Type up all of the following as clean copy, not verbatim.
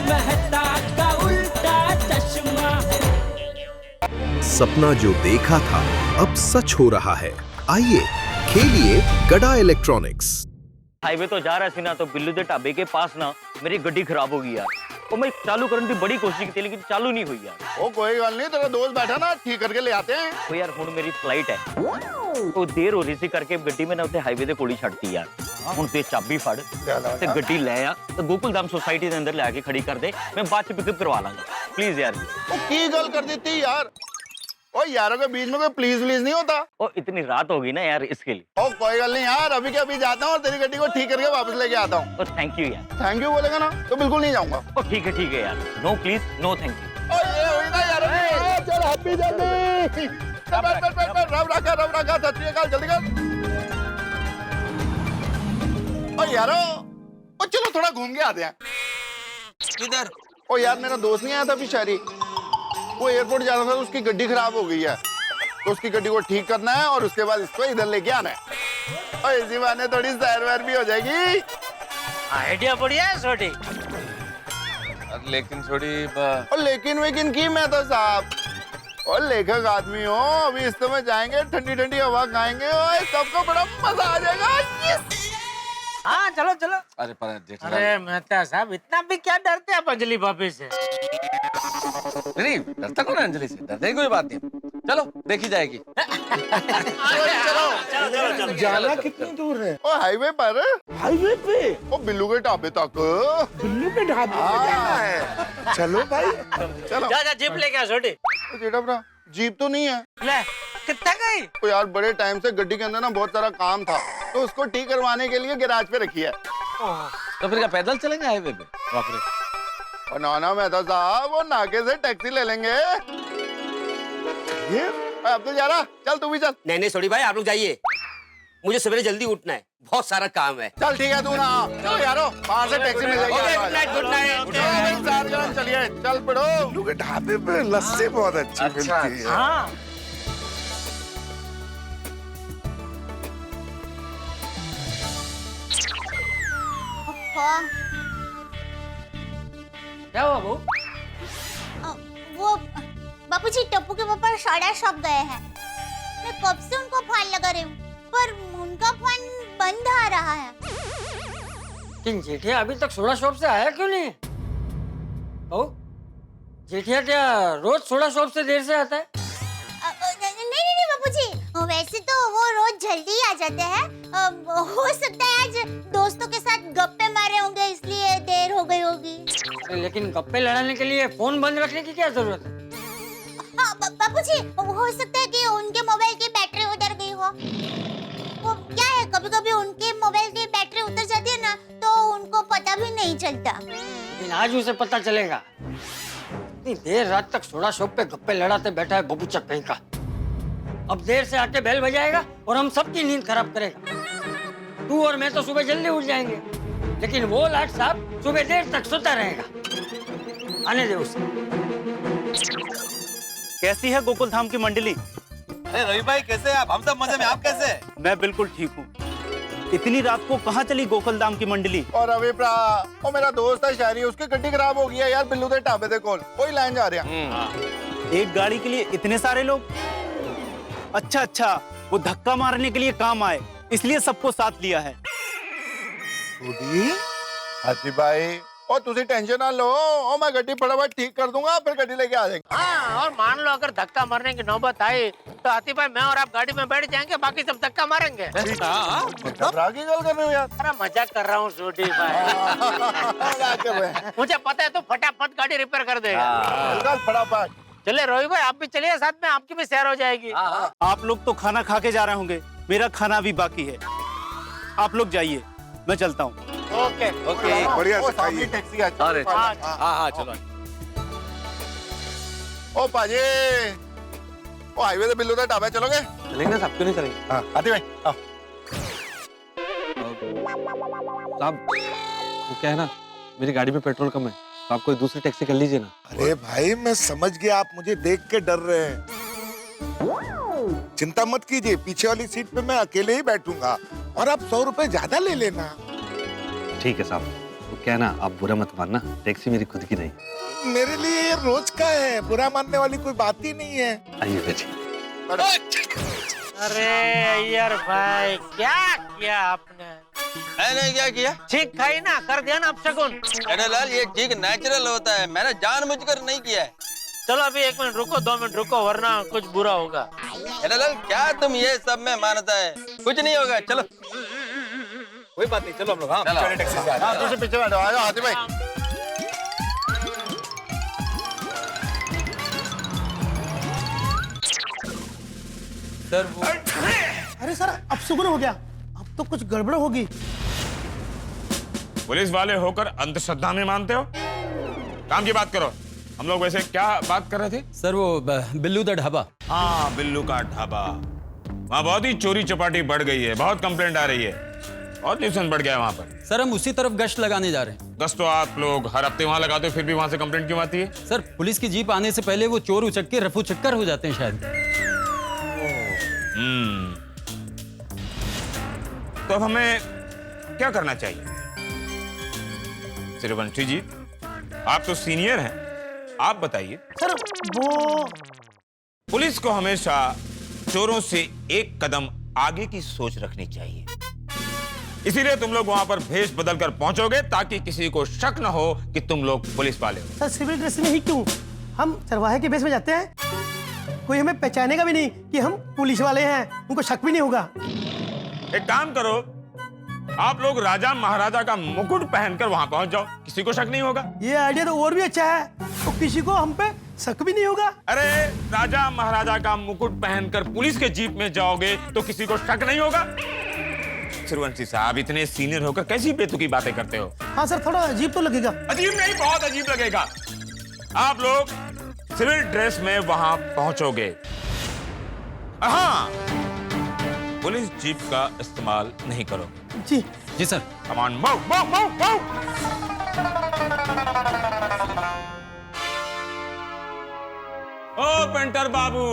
मेहता का उल्टा चश्मा। सपना जो देखा था अब सच हो रहा है। आइए खेलिए गड़ा इलेक्ट्रॉनिक्स। हाईवे तो जा रहा सी ना, तो बिल्लू दे ढाबे के पास ना मेरी गड्डी खराब हो गई यार। और मैं चालू करने की बड़ी कोशिश की लेकिन चालू नहीं हुई यार। ओ कोई गल नहीं, तेरा दोस्त बैठा ना, ठीक करके ले आते हैं। तो यार हुन मेरी फ्लाइट है तो देर हो रही सी करके गड्डी में ना उते हाईवे ते कोड़ी छड़ती यार। हुन ते चाबी फड़ ते गड्डी ले आ तो गोकुल धाम सोसाइटी दे अंदर ले आके खड़ी कर दे, मैं बाद च पिकअप करवा लांगा प्लीज यार। ओ की गल कर देती यार। ओ यारों के बीच में कोई प्लीज नहीं होता। ओ इतनी रात हो गई ना यार इसके लिए। ओ कोई गल नहीं यार, अभी के अभी जाता हूँ और तेरी गड्डी को ठीक करके वापस लेके आता हूँ। ओ थैंक यू यार। थैंक यू बोलेगा ना तो बिल्कुल नहीं जाऊंगा। ओ ठीक है यार, no please no thank you. ओ ये हुई ना यार, चल हैप्पी जल्दी बैठ रब रखा सत श्री अकाल, जल्दी कर। ओ यारो ओ चलो थोड़ा घूम के आते हैं। किधर? ओ यार मेरा दोस्त नहीं आया था पिछारी, वो एयरपोर्ट जाना था, उसकी गड्डी खराब हो गई है, तो उसकी गड्डी को ठीक करना है और उसके बाद इसको इधर लेके आना है। और इसी बहाने थोड़ी सैर वैर भी हो जाएगी। आइडिया बढ़िया है छोटी। लेकिन छोटी और लेकिन वेकिन की मैं तो साहब और लेखक आदमी हो, अभी इस समय जाएंगे, ठंडी ठंडी हवा खाएंगे और सबको बड़ा मजा आ जाएगा। हाँ चलो चलो। अरे पर अरे मेहता साहब इतना भी क्या डरते हैं अंजलि भाभी से? नहीं डरता कौन है अंजलि से? डरने की कोई बात नहीं, चलो देखी जाएगी। चलो जाना कितनी दूर है? ओ हाईवे पर, हाईवे पे? ओ बिल्लू के ढाबे तक। बिल्लू के ढाबे पे जाना है? चलो भाई चलो। जा जीप लेके आ छोटी। जेठा जीप तो नहीं है। ले कितना गई? तो यार बड़े टाइम से गड्डी के अंदर ना बहुत सारा काम था, तो उसको ठीक करवाने के लिए गैराज पे रखी है। तो फिर क्या पैदल चलेंगे हाईवे पे? बाप रे। और नाना मेहता साहब वो नाके से टैक्सी ले लेंगे। ये अब्दुल जा रहा, चल तू भी चल। नहीं छोड़ी भाई, आप लोग जाइए, मुझे सवेरे जल्दी उठना है, बहुत सारा काम है। चल ठीक है तू ना, चलो यारो बाहर से टैक्सी मिल जाएगी। Good night good night. चलिए चल पड़ो। बिल्लू के ढाबे पे लस्सी बहुत अच्छी मिलती है। हाँ क्या हुआ बहू? वो बापूजी टप्पू के पापा साड़ा शॉप गए हैं। मैं कब से उनको फोन लगा रही हूँ पर उनका फोन बंद आ रहा है। लेकिन जेठिया अभी तक सोडा शॉप से आया क्यों नहीं? बहू जेठिया क्या रोज सोडा शॉप से देर से आता है? नहीं बापूजी, वैसे तो वो रोज जल्दी आ जाते हैं। हो सकता है आज दोस्तों के साथ गप्पे मारे होंगे इसलिए देर हो गई होगी। लेकिन गप्पे लड़ाने के लिए फोन बंद रखने की क्या जरूरत है? हाँ बापूजी, हो सकता है कि उनके मोबाइल की बैटरी उतर गई हो। वो क्या है, कभी कभी उनके मोबाइल की बैटरी उतर जाती है ना तो उनको पता भी नहीं चलता। लेकिन आज उसे पता चलेगा। इतनी देर रात तक सोडा शॉप पे गप्पे लड़ाते बैठा है बबूचा कहीं का। अब देर से आके बेल बजाएगा और हम सबकी नींद खराब करेगा। तू और मैं तो सुबह जल्दी उठ जाएंगे, लेकिन वो लाट साहब सुबह देर तक सोता रहेगा। आने दे उसे। कैसी है गोकुल धाम की मंडली? अरे रवि भाई कैसे हैं आप? हम सब मजे में, आप कैसे हैं? मैं बिल्कुल ठीक हूँ। इतनी रात को कहाँ चली गोकुल धाम की मंडली? और अभी वो मेरा दोस्त है शायरी, उसकी गड्डी खराब हो गई है यार, बिल्लू दे ढाबे दे कोल कोई लाइन जा रहा है। एक गाड़ी के लिए इतने सारे लोग? अच्छा, वो धक्का मारने के लिए काम आए इसलिए सबको साथ लिया है। हाथी भाई और तुझे टेंशन ना लो, और मैं गड्डी फटाफट ठीक कर दूंगा, फिर गड्डी लेके आ जाएंगे। हाँ, और मान लो अगर धक्का मारने की नौबत आई तो हाथी भाई मैं और आप गाड़ी में बैठ जाएंगे, बाकी सब धक्का मारेंगे। घबरा की गल कर रहे हो यार? अरे मजाक कर रहा हूँ छोटी भाई। मुझे पता है तो फटाफट गाड़ी रिपेयर कर देगा। फटाफट चले रोहित भाई, आप भी चलिए साथ में, आपकी भी सैर हो जाएगी। आप लोग तो खाना खा के जा रहे होंगे, मेरा खाना भी बाकी है। आप लोग जाइए, मैं चलता हूँ। ओके बढ़िया से सामने खाइए। टैक्सी है। अरे हाँ चलो। ओ पाजी, ओ हाईवे से बिल्लू दा ढाबा चलोगे? चलेंगे साहब, क्यों नहीं चलेंगे? हाँ आती भाई आओ। साहब वो क्या है ना, मेरी गाड़ी में पेट्रोल कम है, तो आप कोई दूसरी टैक्सी कर लीजिए ना। अरे भाई मैं समझ गया, आप मुझे देख के डर रहे हैं। चिंता मत कीजिए, पीछे वाली सीट पे मैं अकेले ही बैठूंगा और आप 100 रुपए ज्यादा ले लेना। ठीक है साहब, तो क्या है ना, आप बुरा मत मानना, टैक्सी मेरी खुद की नहीं। मेरे लिए ये रोज का है, बुरा मानने वाली कोई बात ही नहीं है। आइए बैठिए। अरे अय्यर भाई क्या किया आपने? मैंने क्या किया? ठीक खाई ना, कर दिया ना अपशगुन। अरे लाल, ये ठीक नेचुरल होता है, मैंने जानबूझकर नहीं किया है। चलो अभी 1 मिनट रुको, 2 मिनट रुको, वरना कुछ बुरा होगा। अरे लाल, क्या तुम ये सब में मानता है? कुछ नहीं होगा, चलो। कोई बात नहीं, चलो हम लोग। हाँ, चलो। टैक्सी से। हाँ, तुझे पीछे बैठो, आ जाओ हाथी भाई। सर वो अरे सर, अब सुगुन हो गया, अब तो कुछ गड़बड़ होगी। पुलिस वाले होकर अंधश्रद्धा में मानते हो? काम की बात करो। हम लोग वैसे क्या बात कर रहे थे? सर वो बिल्लू दा ढाबा। हाँ, बिल्लू का ढाबा। वहाँ बहुत ही चोरी चपाटी बढ़ गई है, बहुत कंप्लेंट आ रही है, बहुत न्यूसेंस बढ़ गया है वहाँ पर। सर हम उसी तरफ गश्त लगाने जा रहे हैं। गश्त तो आप लोग हर हफ्ते वहाँ लगाते हो, फिर भी वहाँ से कंप्लेंट क्यों आती है? सर पुलिस की जीप आने से पहले वो चोर उचक के रफू चक्कर हो जाते हैं शायद। तो अब हमें क्या करना चाहिए? सूर्यवंशी जी, आप तो सीनियर हैं, आप बताइए। सर वो पुलिस को हमेशा चोरों से एक कदम आगे की सोच रखनी चाहिए। इसीलिए तुम लोग वहां पर भेष बदल कर पहुंचोगे ताकि किसी को शक न हो कि तुम लोग पुलिस वाले हो। सर सिविल ड्रेस में ही क्यों, हम चरवाहे के भेष में जाते हैं, कोई हमें पहचानेगा भी नहीं कि हम पुलिस वाले हैं, उनको शक भी नहीं होगा। एक काम करो, आप लोग राजा महाराजा का मुकुट पहनकर वहां पहुंच जाओ, किसी को शक नहीं होगा। ये आइडिया तो और भी अच्छा है, तो किसी को हम पे शक भी नहीं होगा। अरे राजा महाराजा का मुकुट पहनकर पुलिस के जीप में जाओगे तो किसी को शक नहीं होगा। सूर्यवंशी साहब, इतने सीनियर होकर कैसी बेतुकी बातें करते हो? हाँ सर, थोड़ा अजीब तो लगेगा। अजीब नहीं, बहुत अजीब लगेगा। आप लोग सिविल ड्रेस में वहां पहुंचोगे। हाँ, पुलिस जीप का इस्तेमाल नहीं करोगे। जी जी सर। कमान, मूव मूव मूव मूव। ओ पेंटर बाबू,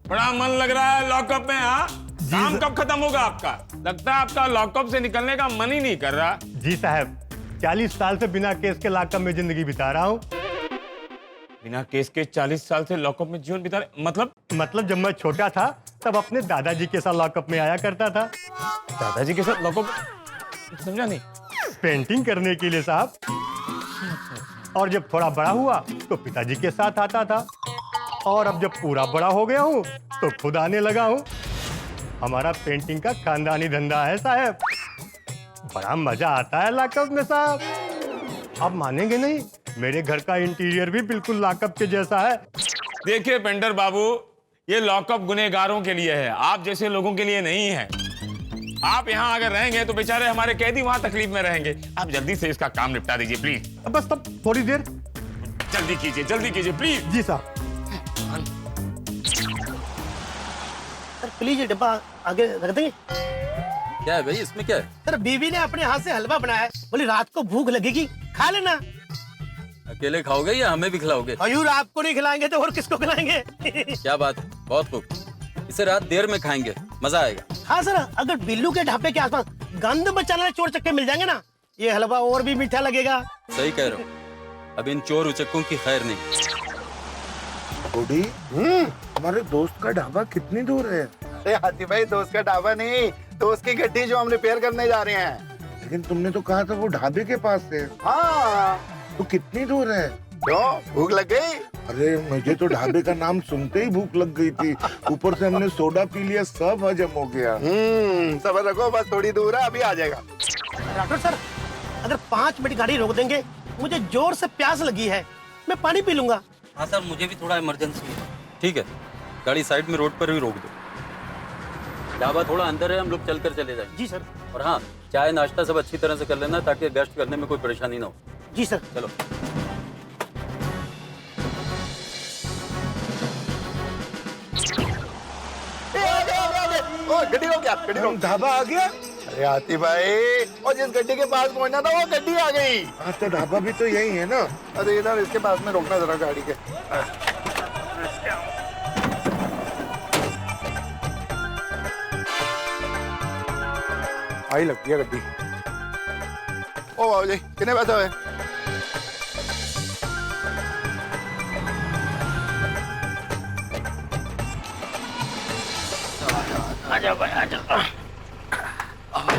बड़ा मन लग रहा है लॉकअप में। हाँ, काम कब खत्म होगा आपका? लगता है आपका लॉकअप से निकलने का मन ही नहीं कर रहा। जी साहब, 40 साल से बिना केस के लॉकअप में जिंदगी बिता रहा हूँ। बिना केस के 40 साल से लॉकअप में जीवन बिता रहे? मतलब जब मैं छोटा था तब अपने दादाजी के साथ लॉकअप में आया करता था। दादाजी के साथ लॉकअप? समझा नहीं। पेंटिंग करने के लिए साहब। और जब थोड़ा बड़ा हुआ तो पिताजी के साथ आता था, और अब जब पूरा बड़ा हो गया हूँ तो खुद आने लगा हूँ। हमारा पेंटिंग का खानदानी धंधा है साहब, बड़ा मजा आता है लॉकअप में साहब। आप मानेंगे नहीं, मेरे घर का इंटीरियर भी बिल्कुल लॉकअप के जैसा है। देखिए पेंटर बाबू, ये लॉकअप गुनहगारों के लिए है, आप जैसे लोगों के लिए नहीं है। आप यहाँ अगर रहेंगे तो बेचारे हमारे कैदी वहां तकलीफ में रहेंगे। आप जल्दी से इसका काम निपटा दीजिए प्लीज। बस तब थोड़ी देर। जल्दी कीजिए प्लीज। जी साहब। सर प्लीज ये डब्बा आगे रख देंगे। क्या है भाई, इसमें क्या है? सर बीवी ने अपने हाथ से हलवा बनाया है, बोली रात को भूख लगेगी, खा लेना। अकेले खाओगे या हमें भी खिलाओगे? हजूर आपको नहीं खिलाएंगे तो और किसको खिलाएंगे? क्या बात है, बहुत खूब। इसे रात देर में खाएंगे, मजा आएगा। हाँ सर, अगर बिल्लू के ढाबे के आसपास गंद बचाने वाले चोर चक्के मिल जाएंगे ना, ये हलवा और भी मीठा लगेगा। सही कह रहा हूँ, अब इन चोर उचक्कों की खैर नहीं। बूढ़ी, हमारे दोस्त का ढाबा कितनी दूर है? अरे हाथी भाई, दोस्त का ढाबा नहीं, दोस्त की गड्डी जो हम रिपेयर करने जा रहे हैं। लेकिन तुमने तो कहा था वो ढाबे के पास है। हाँ, तो कितनी दूर है? क्यों, भूख लग गई? अरे मुझे तो ढाबे का नाम सुनते ही भूख लग गई थी, ऊपर से हमने सोडा पी लिया, सब हजम हो गया। सबर रखो, बस थोड़ी दूर है, अभी आ जाएगा। डॉक्टर सर, अगर 5 मिनट गाड़ी रोक देंगे, मुझे जोर से प्यास लगी है, मैं पानी पी लूंगा। हाँ सर, मुझे भी थोड़ा इमरजेंसी है। ठीक है, गाड़ी साइड में रोड पर भी रोक दो। ढाबा थोड़ा अंदर है, हम लोग चलकर चले जाएंगे। जी सर। और हाँ, चाय नाश्ता सब अच्छी तरह से कर लेना ताकि गश्त करने में कोई परेशानी ना हो। जी सर। चलो। गड्डी रोक क्या? गड्डी रोक। ढाबा आ गया? अरे हाथी भाई, और जिस गड्डी के पास पहुंचना था वो गड्डी आ गई। हाँ तो ढाबा भी तो यही है ना? अरे इधर इसके पास में रोकना जरा गाड़ी के। आई लगती है गड्डी। ओ बाबू जी कितने पैसे हुए? आजा भाई आजा।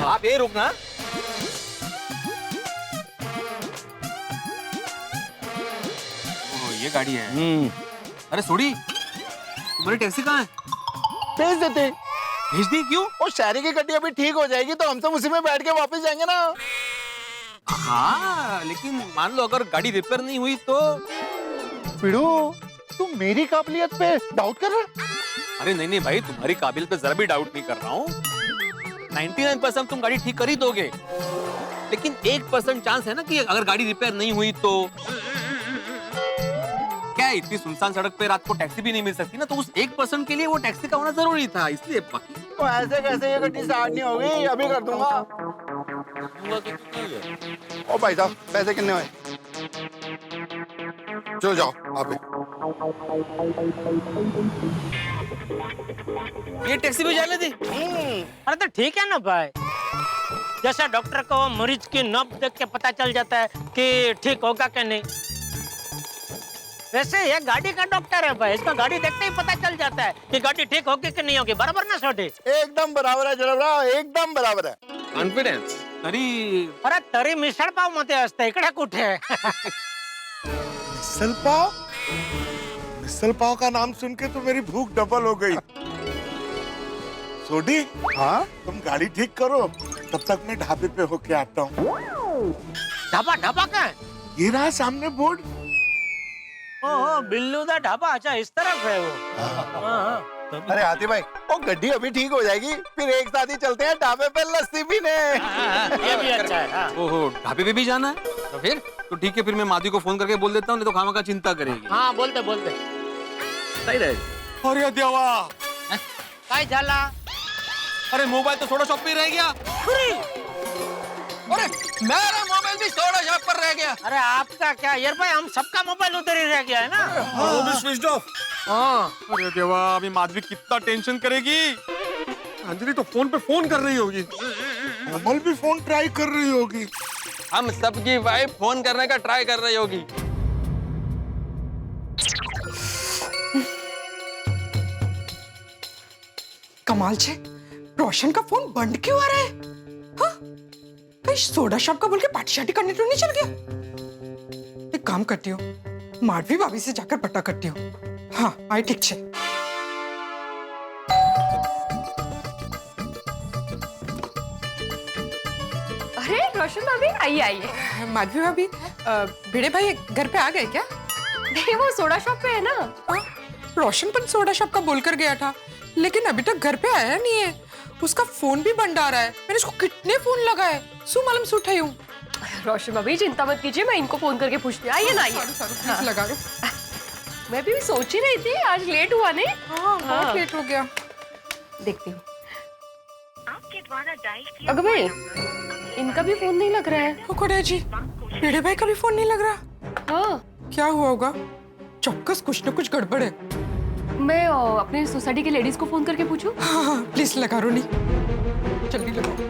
आप ये रुकना। ओह, ये गाड़ी है। अरे सोडी, तुम्हारी टैक्सी कहाँ है? भेज देते। भेज दी क्यों? वो शहरी की गड्डी अभी ठीक हो जाएगी तो हम सब उसी में बैठ के वापस जाएंगे ना। हाँ, लेकिन मान लो अगर गाड़ी रिपेयर नहीं हुई तो? पिड़ू, तुम मेरी काबिलियत पे डाउट कर रहा है? अरे नहीं नहीं भाई, तुम्हारी काबिलियत पे जरा भी डाउट नहीं कर रहा हूँ। 99% तुम गाड़ी ठीक कर ही दोगे, लेकिन 1% चांस है ना कि अगर गाड़ी रिपेयर नहीं हुई तो? क्या है, इतनी सुनसान सड़क पे रात को टैक्सी भी नहीं मिल सकती ना, तो उस 1% के लिए वो टैक्सी का होना जरूरी था, इसलिए। बाकी तो ऐसे कैसे ये गड्डी स्टार्ट नहीं होगी? अभी कर दूंगा। ओ भाई साहब, पैसे कितने हुए? चलो जाओ आप। ये टैक्सी भी जाने दी। अरे तो ठीक है ना भाई, जैसे डॉक्टर को मरीज की नब्ज देख के पता चल जाता है कि ठीक होगा कि नहीं, वैसे ये गाड़ी का डॉक्टर है भाई, इसका गाड़ी देखते ही पता चल जाता है कि गाड़ी ठीक होगी कि नहीं होगी। बराबर ना छोटे? एकदम बराबर है जनाब, एकदम बराबर है। कॉन्फिडेंस तरी। अरे तरी मिसळ पाव मध्ये असते, इकडे कुठे? मिसल पाव? मिसल पाव का नाम सुन के तो मेरी भूख डबल हो गई। सोडी, हाँ तुम गाड़ी ठीक करो, तब तक मैं ढाबे पे होके आता हूँ। ढाबा? ढाबा का है? ये रहा सामने बोर्ड। ओह, बिल्लू दा ढाबा। अच्छा, इस तरफ है वो। हाँ। अरे हाथी भाई, वो गड्डी अभी ठीक हो जाएगी, फिर एक साथ ही चलते हैं ढाबे पे लस्सी पीने। ये भी अच्छा है। हाँ। ओहो, ढाबे पे भी जाना है? तो फिर तो ठीक है, फिर मैं माधवी को फोन करके बोल देता हूँ, नहीं तो खामा का चिंता करेगी। हाँ, बोलते बोलते सही रहेगा। अरे देवा, काय झाला? अरे मोबाइल तो सोडा शॉप पे रह गया। अरे मेरा मोबाइल भी सोडा शॉप पर रह गया। अरे आपका क्या यार भाई, हम सबका मोबाइल उधर ही रह गया है ना। वो भी स्विच ऑफ। हाँ। अरे देवा, अभी माधवी कितना टेंशन करेगी। अंजलि तो फोन पे फोन कर रही होगी, कमल भी फोन ट्राई कर रही होगी, हम सबकी वाइफ फोन करने का ट्राई कर रही होगी। कमाल छे, रोशन का फोन बंद क्यों आ रहा है? हाँ? कहीं सोडा शॉप का बोल के पार्टी शार्टी करने तो नहीं चल गया? एक काम करती हूँ, माधवी भाभी से जाकर पता करती हूँ। हाँ, आई ठीक छे। अरे रोशन भाभी, आइए आइए। माधवी भाभी, भिड़े भाई घर पे आ गए क्या? नहीं, वो सोडा शॉप पे है ना। रोशन पण सोडा शॉप का बोलकर गया था, लेकिन अभी तक घर पे आया नहीं है। उसका फोन भी बंद आ रहा है। मैंने उसको कितने फोन लगाए, सु मालूम सुठाई हूँ। रोशन भाभी चिंता मत कीजिए, मैं इनको फोन करके पूछती हूँ। आइए ना, आइए। प्लीज लगा दो। मैं भी सोच ही रही थी, आज लेट हुआ नहीं? हाँ, बहुत लेट हो गया। देखती हूँ। अगर भाई, इनका भी फोन नहीं लग रहा है। कुकुड़े जी, भिड़े भाई का भी फोन नहीं लग रहा। हाँ, क्या हुआ होगा? चौक्कस कुछ न कुछ गड़बड़ है। मैं अपने सोसाइटी के लेडीज को फोन करके पूछूं? हाँ हाँ, प्लीज लगा रोनी, जल्दी लगाओ।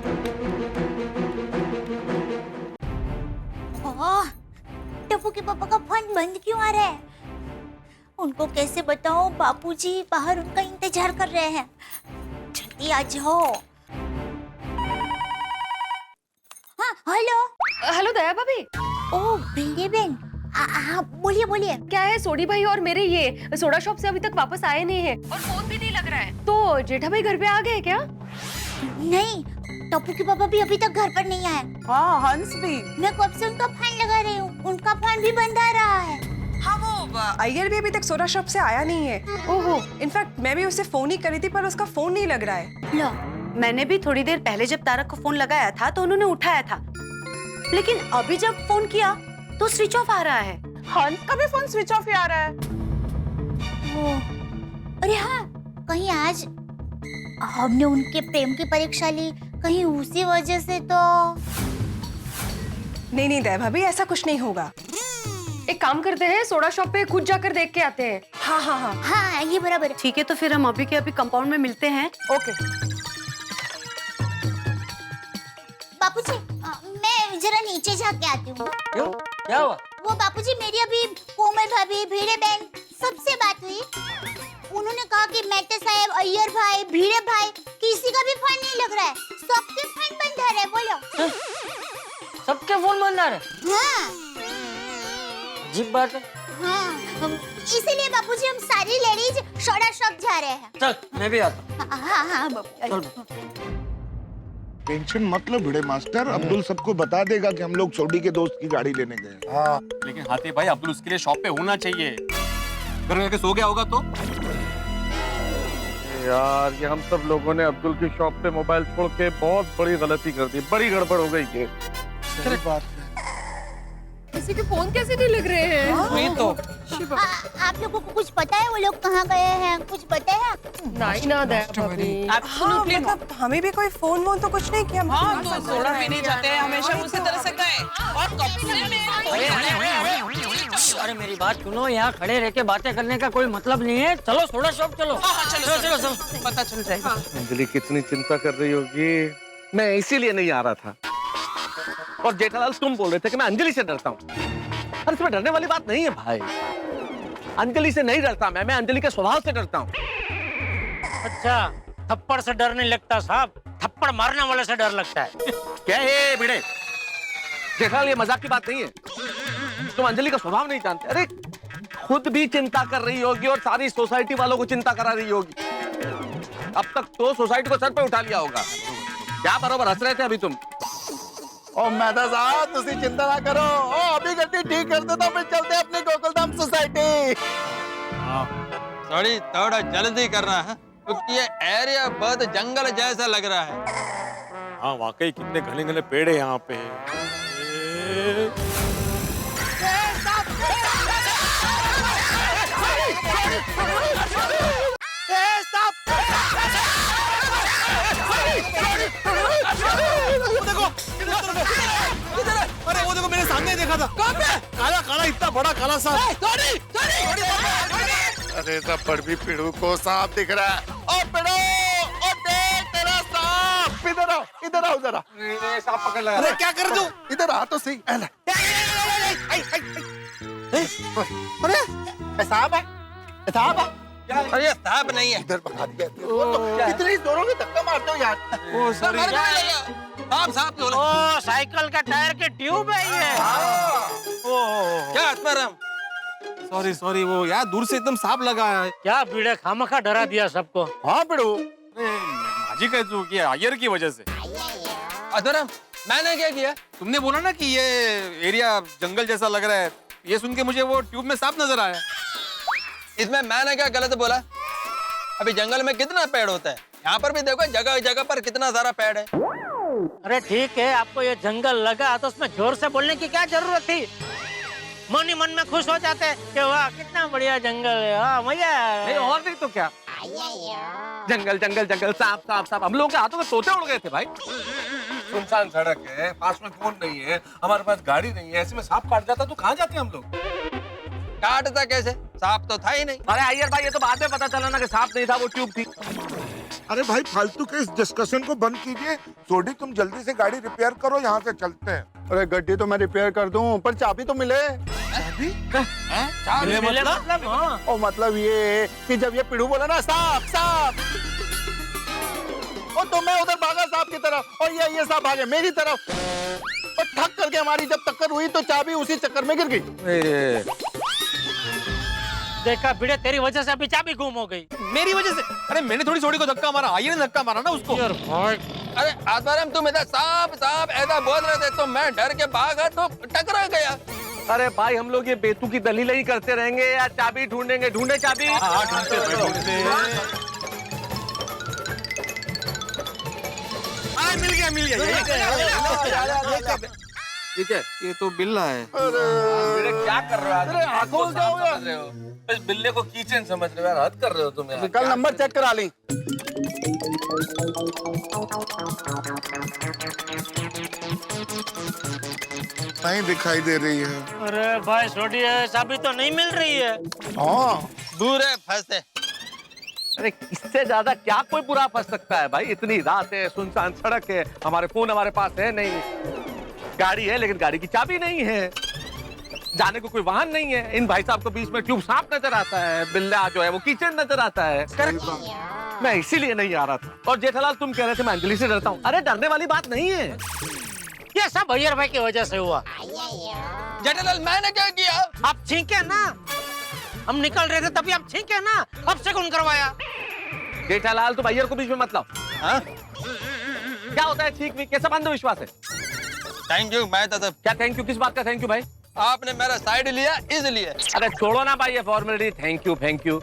टप्पू के पापा का फोन बंद क्यों आ रहा है? उनको कैसे बताऊं, बापूजी बाहर उनका इंतजार कर रहे हैं। जल्दी आ जाओ। हाँ, हेलो। हेलो दया भाभी। ओ भिड़े बहन, हाँ बोलिए बोलिए। क्या है, सोडी भाई और मेरे ये सोडा शॉप से अभी तक वापस आए नहीं है और फोन भी नहीं लग रहा है। तो जेठा भाई घर पे आ गए क्या? नहीं, टप्पू के पापा भी अभी तक घर पर नहीं आए। हाँ, हंस भी। मैं कब से उनका फोन लगा रही हूँ, उनका फोन भी बंद आ रहा है। हाँ, वो अय्यर भी अभी तक सोडा शॉप से आया नहीं है। ओहो, इनफैक्ट मैं भी उसे फोन ही करी थी, पर उसका फोन नहीं लग रहा है। लो, मैंने भी थोड़ी देर पहले जब तारक को फोन लगाया था तो उन्होंने उठाया था, लेकिन अभी जब फोन किया तो स्विच ऑफ आ रहा है। हंस का भी फोन स्विच ऑफ ही आ रहा है। अरे हाँ, कहीं आज हमने उनके प्रेम की परीक्षा ली, कहीं उसी वजह से तो। नहीं नहीं दया भाभी, ऐसा कुछ नहीं होगा। एक काम करते हैं, सोडा शॉप पे खुद जाकर देख के आते हैं। हाँ हाँ हाँ हाँ, ये बराबर। ठीक है, तो फिर हम अभी के अभी कंपाउंड में मिलते हैं। ओके। बापूजी, मैं जरा नीचे जाके आती हूँ। क्यों, क्या हुआ? वो बापूजी, मेरी अभी कोमल भाभी, भीड़े बहन सबसे बात हुई। उन्होंने कहा कि मेहता साहब, अय्यर भाई, भीड़े भाई, किसी का भी फोन नहीं लग रहा है, सबके फोन बंद आ रहे हैं। बोलो, सबके फोन बंद आ रहे? हाँ अजीब बात है। हाँ, इसीलिए बापूजी हम सारी लेडीज सोडा शॉप जा रहे हैं। चल, मैं भी आता हूँ। हाँ हाँ बापू। टेंशन मत लो भिड़े मास्टर, अब्दुल सबको बता देगा कि हम लोग सोडी के दोस्त की गाड़ी लेने गए। हाँ, लेकिन हाथी भाई अब्दुल उसके लिए शॉप पे होना चाहिए। घर में सो गया होगा तो यार, ये हम सब लोगों ने अब्दुल की शॉप पे मोबाइल छोड़ के बहुत बड़ी गलती कर दी, बड़ी गड़बड़ हो गई। ये सही बात है। किसी के फोन कैसे नहीं लग रहे हैं? वही तो। आप लोगों को कुछ पता है वो लोग कहाँ गए हैं? कुछ पता है? नहीं ना हाँ, मतलब हमें भी कोई फोन वोन तो कुछ नहीं किया। हाँ, तो सोडा पीने जाते हैं हमेशा उसी तरह से गए और कब से अरे मेरी बात सुनो, यहाँ खड़े रह के बातें करने का कोई मतलब नहीं है। चलो सोडा शॉप चलो। चलो चलो चलो, पता चल जाएगा। अंजलि कितनी चिंता कर रही होगी, मैं इसीलिए नहीं आ रहा था। और जेठालाल तुम बोल रहे थे कि मैं अंजलि से डरता हूँ। अरे इसमें डरने वाली बात नहीं है भाई, अंजलि से नहीं डरता मैं अंजलि के स्वभाव से डरता हूँ। अच्छा, थप्पड़ से डर नहीं लगता साहब, थप्पड़ मारने वाले से डर लगता है। क्या है भिड़े? जेठालाल, ये मजाक की बात नहीं है, तुम अंजलि का स्वभाव नहीं जानते। अरे खुद भी चिंता कर रही होगी और सारी सोसाइटी वालों को चिंता करा रही होगी। अब तक तो सोसाइटी को सर पे उठा लिया होगा। क्या बरोबर हंस रहे थे अभी तुम? ओ मेहता साहब, तुसी चिंता ना करो। ओ अभी गड्डी ठीक कर दो तो फिर चलते हैं अपनी गोकुलधाम सोसाइटी। थोड़ी थोड़ा जल्दी करना है क्योंकि ये एरिया बहुत जंगल जैसा लग रहा है। हाँ वाकई कितने घने घने पेड़ है यहाँ पे। अरे वो देखो, मैंने सामने देखा था। कहाँ पे? काला काला, इतना बड़ा काला सांप। अरे रबड़ भी पिड़ू को सांप दिख रहा है। ओ पिड़ू, ओ देख तेरा सांप। इधर आओ, इधर आओ जरा। सांप पकड़ लगा। अरे क्या कर दूं? इधर आ तो सही। अरे सांप है, सांप है। अरे सांप नहीं है। इधर भगा दिया। इतनी जोरों से धक्का मारते हो यार। ओ सॉरी। सांप ओ साइकिल का टायर के ट्यूब है ये। क्या आत्माराम? सॉरी सॉरी, वो यार दूर से एकदम सांप लगा है। क्या भीड़े खामखा डरा दिया सबको। हाँ पिड़ू, माजी का जो किया अय्यर की वजह से। आत्माराम, मैंने क्या किया? तुमने बोला ना कि ये एरिया जंगल जैसा लग रहा है, ये सुन के मुझे वो ट्यूब में सांप नजर आया। इसमें मैंने क्या गलत बोला? अभी जंगल में कितना पेड़ होता है, यहाँ पर भी देखो जगह जगह पर कितना सारा पेड़ है। अरे ठीक है, आपको ये जंगल लगा तो उसमें जोर से बोलने की क्या जरूरत थी? मन ही मन में खुश हो जाते कि वाह कितना बढ़िया जंगल है, हाँ मजा है। नहीं और नहीं तो क्या, जंगल जंगल जंगल, सांप सांप सांप। हम लोगों के हाथों में तोते उड़ गए थे भाई। सुनसान सड़क है, पास में फोन नहीं है, हमारे पास गाड़ी नहीं है, ऐसे में सांप काट जाता तो कहाँ जाते हम लोग? काटता कैसे? सांप तो था ही नहीं। अरे अय्यर भाई, ये तो बाद में पता चला ना कि सांप नहीं था, वो ट्यूब थी। अरे भाई फालतू के इस डिस्कशन को बंद कीजिए। सोडी, तुम जल्दी से गाड़ी रिपेयर करो, यहाँ से चलते हैं। अरे गड्डी तो मैं रिपेयर कर दूं, पर चाबी तो मिले। चाबी? मिले मतलब? हाँ। ओ मतलब ये कि जब ये पिड़ू बोला ना सांप सांप, और तो मैं उधर भागा सांप की तरफ और ये सांप भागे मेरी तरफ, और ठक करके हमारी जब टक्कर हुई तो चाबी उसी चक्कर में गिर गई। देखा भिड़े, तेरी वजह से अभी चाबी गुम हो गई। मेरी वजह से? अरे मैंने थोड़ी सोडी को धक्का मारा, अय्यर ने धक्का मारा ना उसको। अरे आत्माराम, तुम इधर सांप सांप ऐसा बोल रहे थे तो मैं डर के भागा तो टकरा गया। अरे भाई, हम लोग ये बेतू की दलील ही करते रहेंगे या चाबी ढूंढेंगे? ढूंढे चाबी। मिल गया मिल गया। ठीक है, ये तो बिल्ला है। अरे क्या कर रहे हो? अरे आंखों से हो गया। रहे हो इस बिल्ले को कीचेन समझ रहे हो यार, हद कर रहे हो तुम यार। कल नंबर चेक करा ली। नहीं दिखाई दे रही है। अरे भाई सोडी, चाबी तो नहीं मिल रही है। हाँ दूर है, फंसे। अरे इससे ज्यादा क्या कोई बुरा फंस सकता है भाई? इतनी रात है, सुनसान सड़क है, हमारे फोन हमारे पास है नहीं। गाड़ी है लेकिन गाड़ी की चाबी नहीं है, जाने को कोई वाहन नहीं है। इन भाई साहब को बीच में ट्यूब सांप नजर आता है, बिल्ला जो है वो कीचड़ नजर आता है। मैं इसीलिए नहीं आ रहा था। और जेठालाल तुम कह रहे थे मैं अंजलि से डरता हूँ, अरे डरने वाली बात नहीं है, ये सब अय्यर भाई की वजह से हुआ। जेठालाल मैंने क्या किया? आप छींके ना, हम निकल रहे थे तभी आप छींके ना, अब से कौन करवाया? जेठालाल तुम अय्यर को बीच में मत लाओ। हाँ? क्या होता है ठीक भी, कैसा अंधविश्वास है? थैंक यू, मैं तो क्या थैंक यू, किस बात का थैंक यू भाई? आपने मेरा साइड लिया इसलिए। अरे छोड़ो ना भाई ये फॉर्मेलिटी, थैंक यू।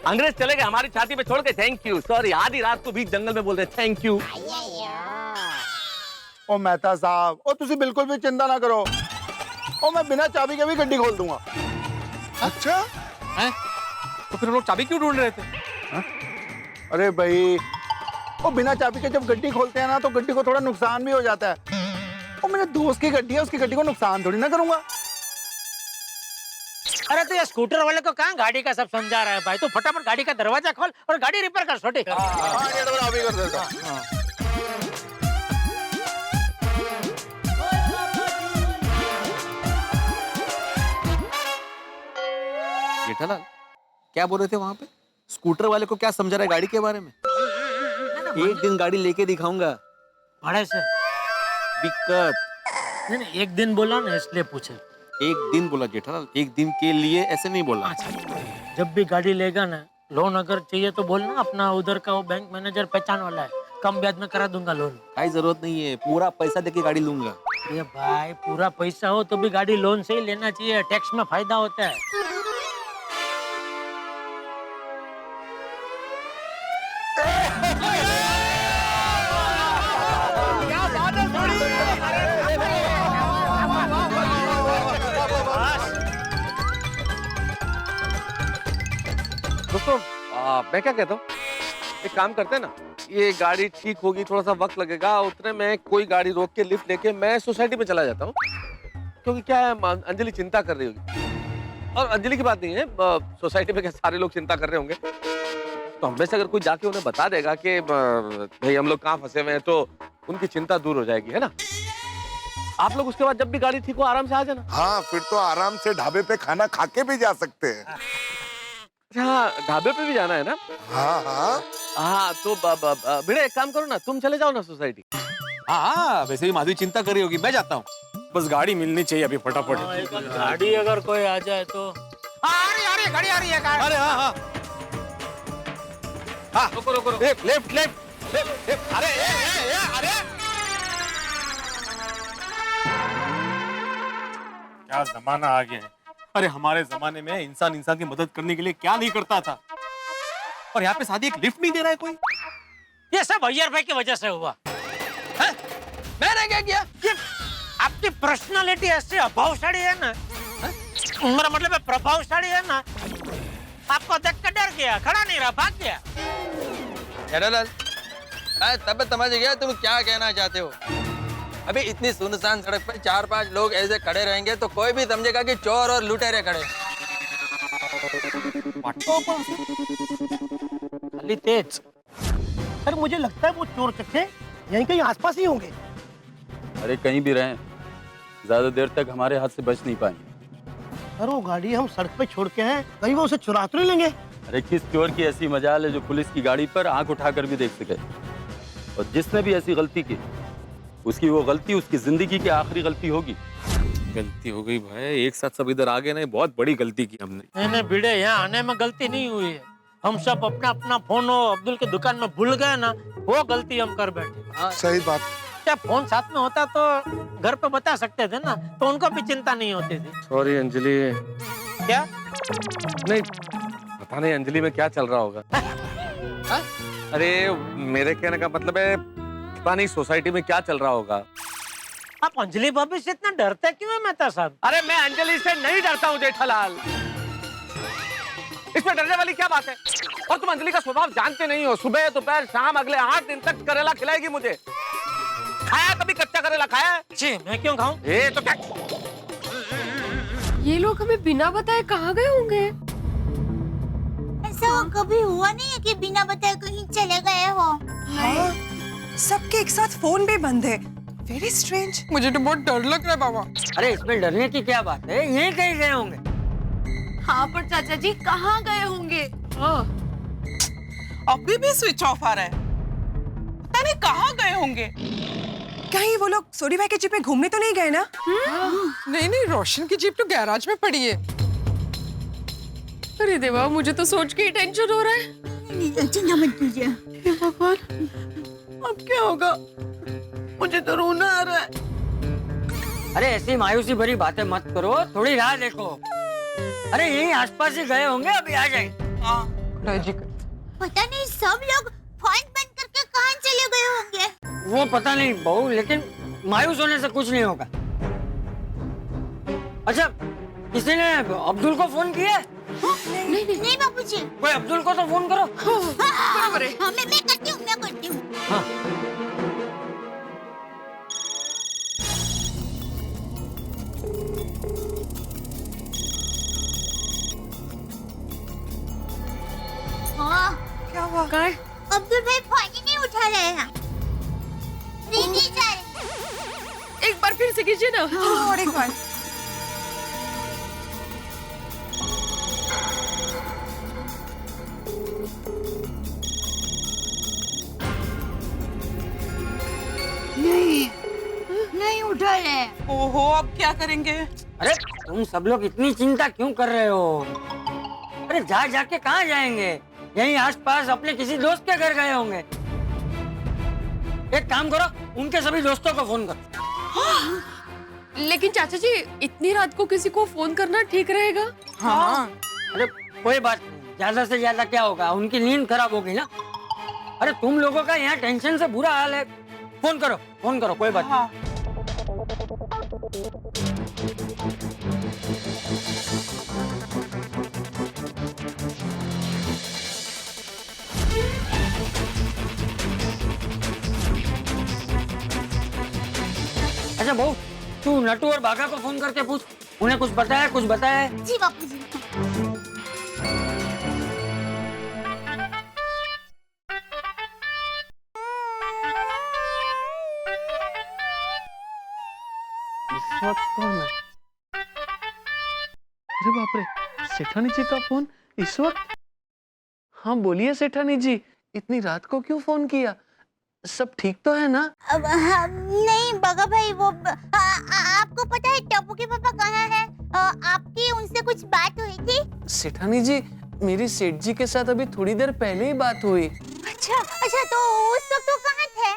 अंग्रेज चले गए हमारी छाती पे छोड़ के थैंक यू, सॉरी आधी रात को बीच जंगल में बोल रहे थैंक यू। ओ मेहता साहब, ओ तुसी बिल्कुल भी चिंता ना करो, ओ मैं बिना चाबी के भी गड्डी खोल दूंगा। अच्छा है? तो फिर हम लोग चाबी क्यों ढूंढ रहे थे? अरे भाई, ओ बिना चाबी के जब गड्डी खोलते हैं ना तो गड्डी को थोड़ा नुकसान भी हो जाता है। ओ मेरे दोस्त की गड्डी है, उसकी गड्डी को नुकसान थोड़ी ना करूंगा। अरे तो ये स्कूटर वाले को कहाँ गाड़ी का सब समझा रहा है भाई? तू फटाफट गाड़ी का दरवाजा खोल और गाड़ी रिपेयर कर छोटी। अभी कर देता हूं। जेठालाल क्या बोल रहे थे वहां पे? स्कूटर वाले को क्या समझा रहा है गाड़ी के बारे में? एक दिन गाड़ी लेके दिखाऊंगा भाड़े से। दिक्कत नहीं, एक दिन बोला ना इसलिए पूछे। एक दिन बोला जेठालाल, एक दिन के लिए ऐसे नहीं बोला। जब भी गाड़ी लेगा ना, लोन अगर चाहिए तो बोलना, अपना उधर का वो बैंक मैनेजर पहचान वाला है, कम ब्याज में करा दूंगा लोन। कोई जरूरत नहीं है, पूरा पैसा देके गाड़ी लूंगा। ये भाई पूरा पैसा हो तो भी गाड़ी लोन से ही लेना चाहिए, टैक्स में फायदा होता है। दोस्तों मैं क्या कहता हूँ, एक काम करते हैं ना, ये गाड़ी ठीक होगी, थोड़ा सा वक्त लगेगा, उतने में कोई गाड़ी रोक के लिफ्ट लेके मैं सोसाइटी में चला जाता हूँ, क्योंकि क्या है अंजलि चिंता कर रही होगी। और अंजलि की बात नहीं है, सोसाइटी में क्या सारे लोग चिंता कर रहे होंगे, तो हम में से अगर कोई जाके उन्हें बता देगा कि भाई हम लोग कहाँ फंसे हुए हैं, तो उनकी चिंता दूर हो जाएगी, है ना? आप लोग उसके बाद जब भी गाड़ी ठीक हो आराम से आ जाना। हाँ, फिर तो आराम से ढाबे पे खाना खा के भी जा सकते हैं। हाँ, ढाबे पे भी जाना है ना? हाँ, तो भिड़े एक काम करो ना, तुम चले जाओ ना सोसाइटी। हाँ, वैसे भी माधवी चिंता कर रही होगी, मैं जाता हूँ, बस गाड़ी मिलनी चाहिए अभी फटाफट। गाड़ी अगर कोई आ जाए तो। आ रही है गाड़ी, आ रही है गाड़ी। अरे हाँ, रुको, लेफ्ट, अरे क्या जमाना आ गया है। अरे हमारे जमाने में इंसान की मदद करने के लिए क्या नहीं करता था, और यहाँ पे शादी एक लिफ्ट नहीं दे रहा है कोई। ये सब अय्यर भाई की वजह से हुआ है? मैंने क्या किया? ये आपकी पर्सनालिटी ऐसी अभावशाली है ना, मेरा मतलब है प्रभावशाली है ना, आपको देख कर डर गया, खड़ा नहीं रहा, भाग गया। जेठालाल, मैं तब समझ गया तुम क्या कहना चाहते हो। अभी इतनी सुनसान सड़क पर 4-5 लोग ऐसे खड़े रहेंगे तो कोई भी समझेगा कि चोर और लुटेरे खड़े। खाली तेज। सर मुझे लगता है वो चोर चक्के यहीं कहीं आसपास ही होंगे। अरे कहीं भी रहें, ज्यादा देर तक हमारे हाथ से बच नहीं पाएंगे। सर वो गाड़ी हम सड़क पे छोड़ के हैं, कहीं वो उसे चुरा तो नहीं लेंगे? अरे किस चोर की ऐसी मजाल है जो पुलिस की गाड़ी पर आंख उठाकर भी देख सके? और जिसने भी ऐसी गलती की, उसकी वो गलती उसकी जिंदगी की आखिरी गलती होगी। गलती हो गई भाई, एक साथ सब इधर आ गए ना, बहुत बड़ी गलती की हमने। नहीं भिड़े, यहाँ आने में गलती नहीं हुई है, हम सब अपना अपना फोन अब्दुल की दुकान में भूल गए ना, वो गलती हम कर बैठे। सही बात। क्या फोन साथ में होता तो घर पे बता सकते थे ना, तो उनको भी चिंता नहीं होती थी। सॉरी अंजलि। क्या? नहीं पता नहीं अंजलि में क्या चल रहा होगा। अरे मेरे कहने का मतलब है, पता नहीं सोसाइटी में क्या चल रहा होगा। आप अंजलि भाभी से इतना डरते क्यों है मेहता साहब? अरे मैं अंजलि से नहीं डरता हूँ जेठालाल, इसमें डरने वाली क्या बात है? और तुम अंजलि का स्वभाव जानते नहीं हो, सुबह दोपहर शाम अगले 8 दिन तक करेला खिलाएगी मुझे। खाया कभी कच्चा करेला खाया? जी मैं क्यों खाऊं? तो क्या? ये लोग हमें बिना बताए कहाँ गए होंगे? ऐसा कभी हुआ नहीं है कि बिना बताए कहीं चले गए हो? सबके एक साथ फोन भी बंद है, वेरी स्ट्रेंज, मुझे तो बहुत डर लग रहा है बाबा। अरे इसमें डरने की क्या बात है, यहीं कहीं गए होंगे। हाँ पर चाचा जी कहाँ गए होंगे? अभी भी स्विच ऑफ आ रहा है, पता नहीं कहाँ गए होंगे। कहीं वो लोग सोडी भाई के जीप में घूमने तो नहीं गए ना? नहीं नहीं, रोशन की जीप तो गैराज में पड़ी है। अरे देवा, मुझे तो सोच के ही टेंशन हो रहा है। चिंता मत कीजिए। हे भगवान, अब क्या होगा? मुझे तो रोना आ रहा है। अरे ऐसी मायूसी भरी बातें मत करो, थोड़ी राह देखो। अरे यहीं आसपास ही गए होंगे, अभी आ जाएंगे। पता नहीं सब लोग फोन बंद करके कहाँ चले गए होंगे। वो पता नहीं बहू, लेकिन मायूस होने से कुछ नहीं होगा। अच्छा, किसी ने अब्दुल को फोन किया? नहीं बाबूजी। कोई अब्दुल को तो फोन करो। बराबर है। हाँ, मैं करती हूँ। हाँ। हाँ, क्या हुआ? अब्दुल भाई फोन ही नहीं उठा रहे हैं। रिंग ही जा रही है। एक बार फिर से कीजिए ना। और एक बार। नहीं उठा रहे। ओहो, अब क्या करेंगे? अरे तुम सब लोग इतनी चिंता क्यों कर रहे हो? अरे जा जाके कहाँ जाएंगे, यहीं आसपास अपने किसी दोस्त के घर गए होंगे। एक काम करो, उनके सभी दोस्तों को फोन करो। लेकिन चाचा जी, इतनी रात को किसी को फोन करना ठीक रहेगा? हाँ। अरे कोई बात नहीं, ज्यादा से ज्यादा क्या होगा, उनकी नींद खराब होगी ना। अरे तुम लोगों का यहाँ टेंशन से बुरा हाल है, फोन करो कोई बात नहीं। अच्छा बहू, तू नटू और बाघा को फोन करके पूछ, उन्हें कुछ बताया जी बापूजी। इस वक्त कौन है? अरे बाप रे, सेठानी जी का फोन इस वक्त? हाँ बोलिए सेठानी जी, इतनी रात को क्यों फोन किया? सब ठीक तो है ना? नहीं बागा भाई, वो आपको पता है टप्पू के पापा कहाँ हैं? आपकी उनसे कुछ बात हुई थी? सेठानी जी, मेरी सेठ जी के साथ अभी थोड़ी देर पहले ही बात हुई। अच्छा, तो उस वक्त वो कहाँ थे?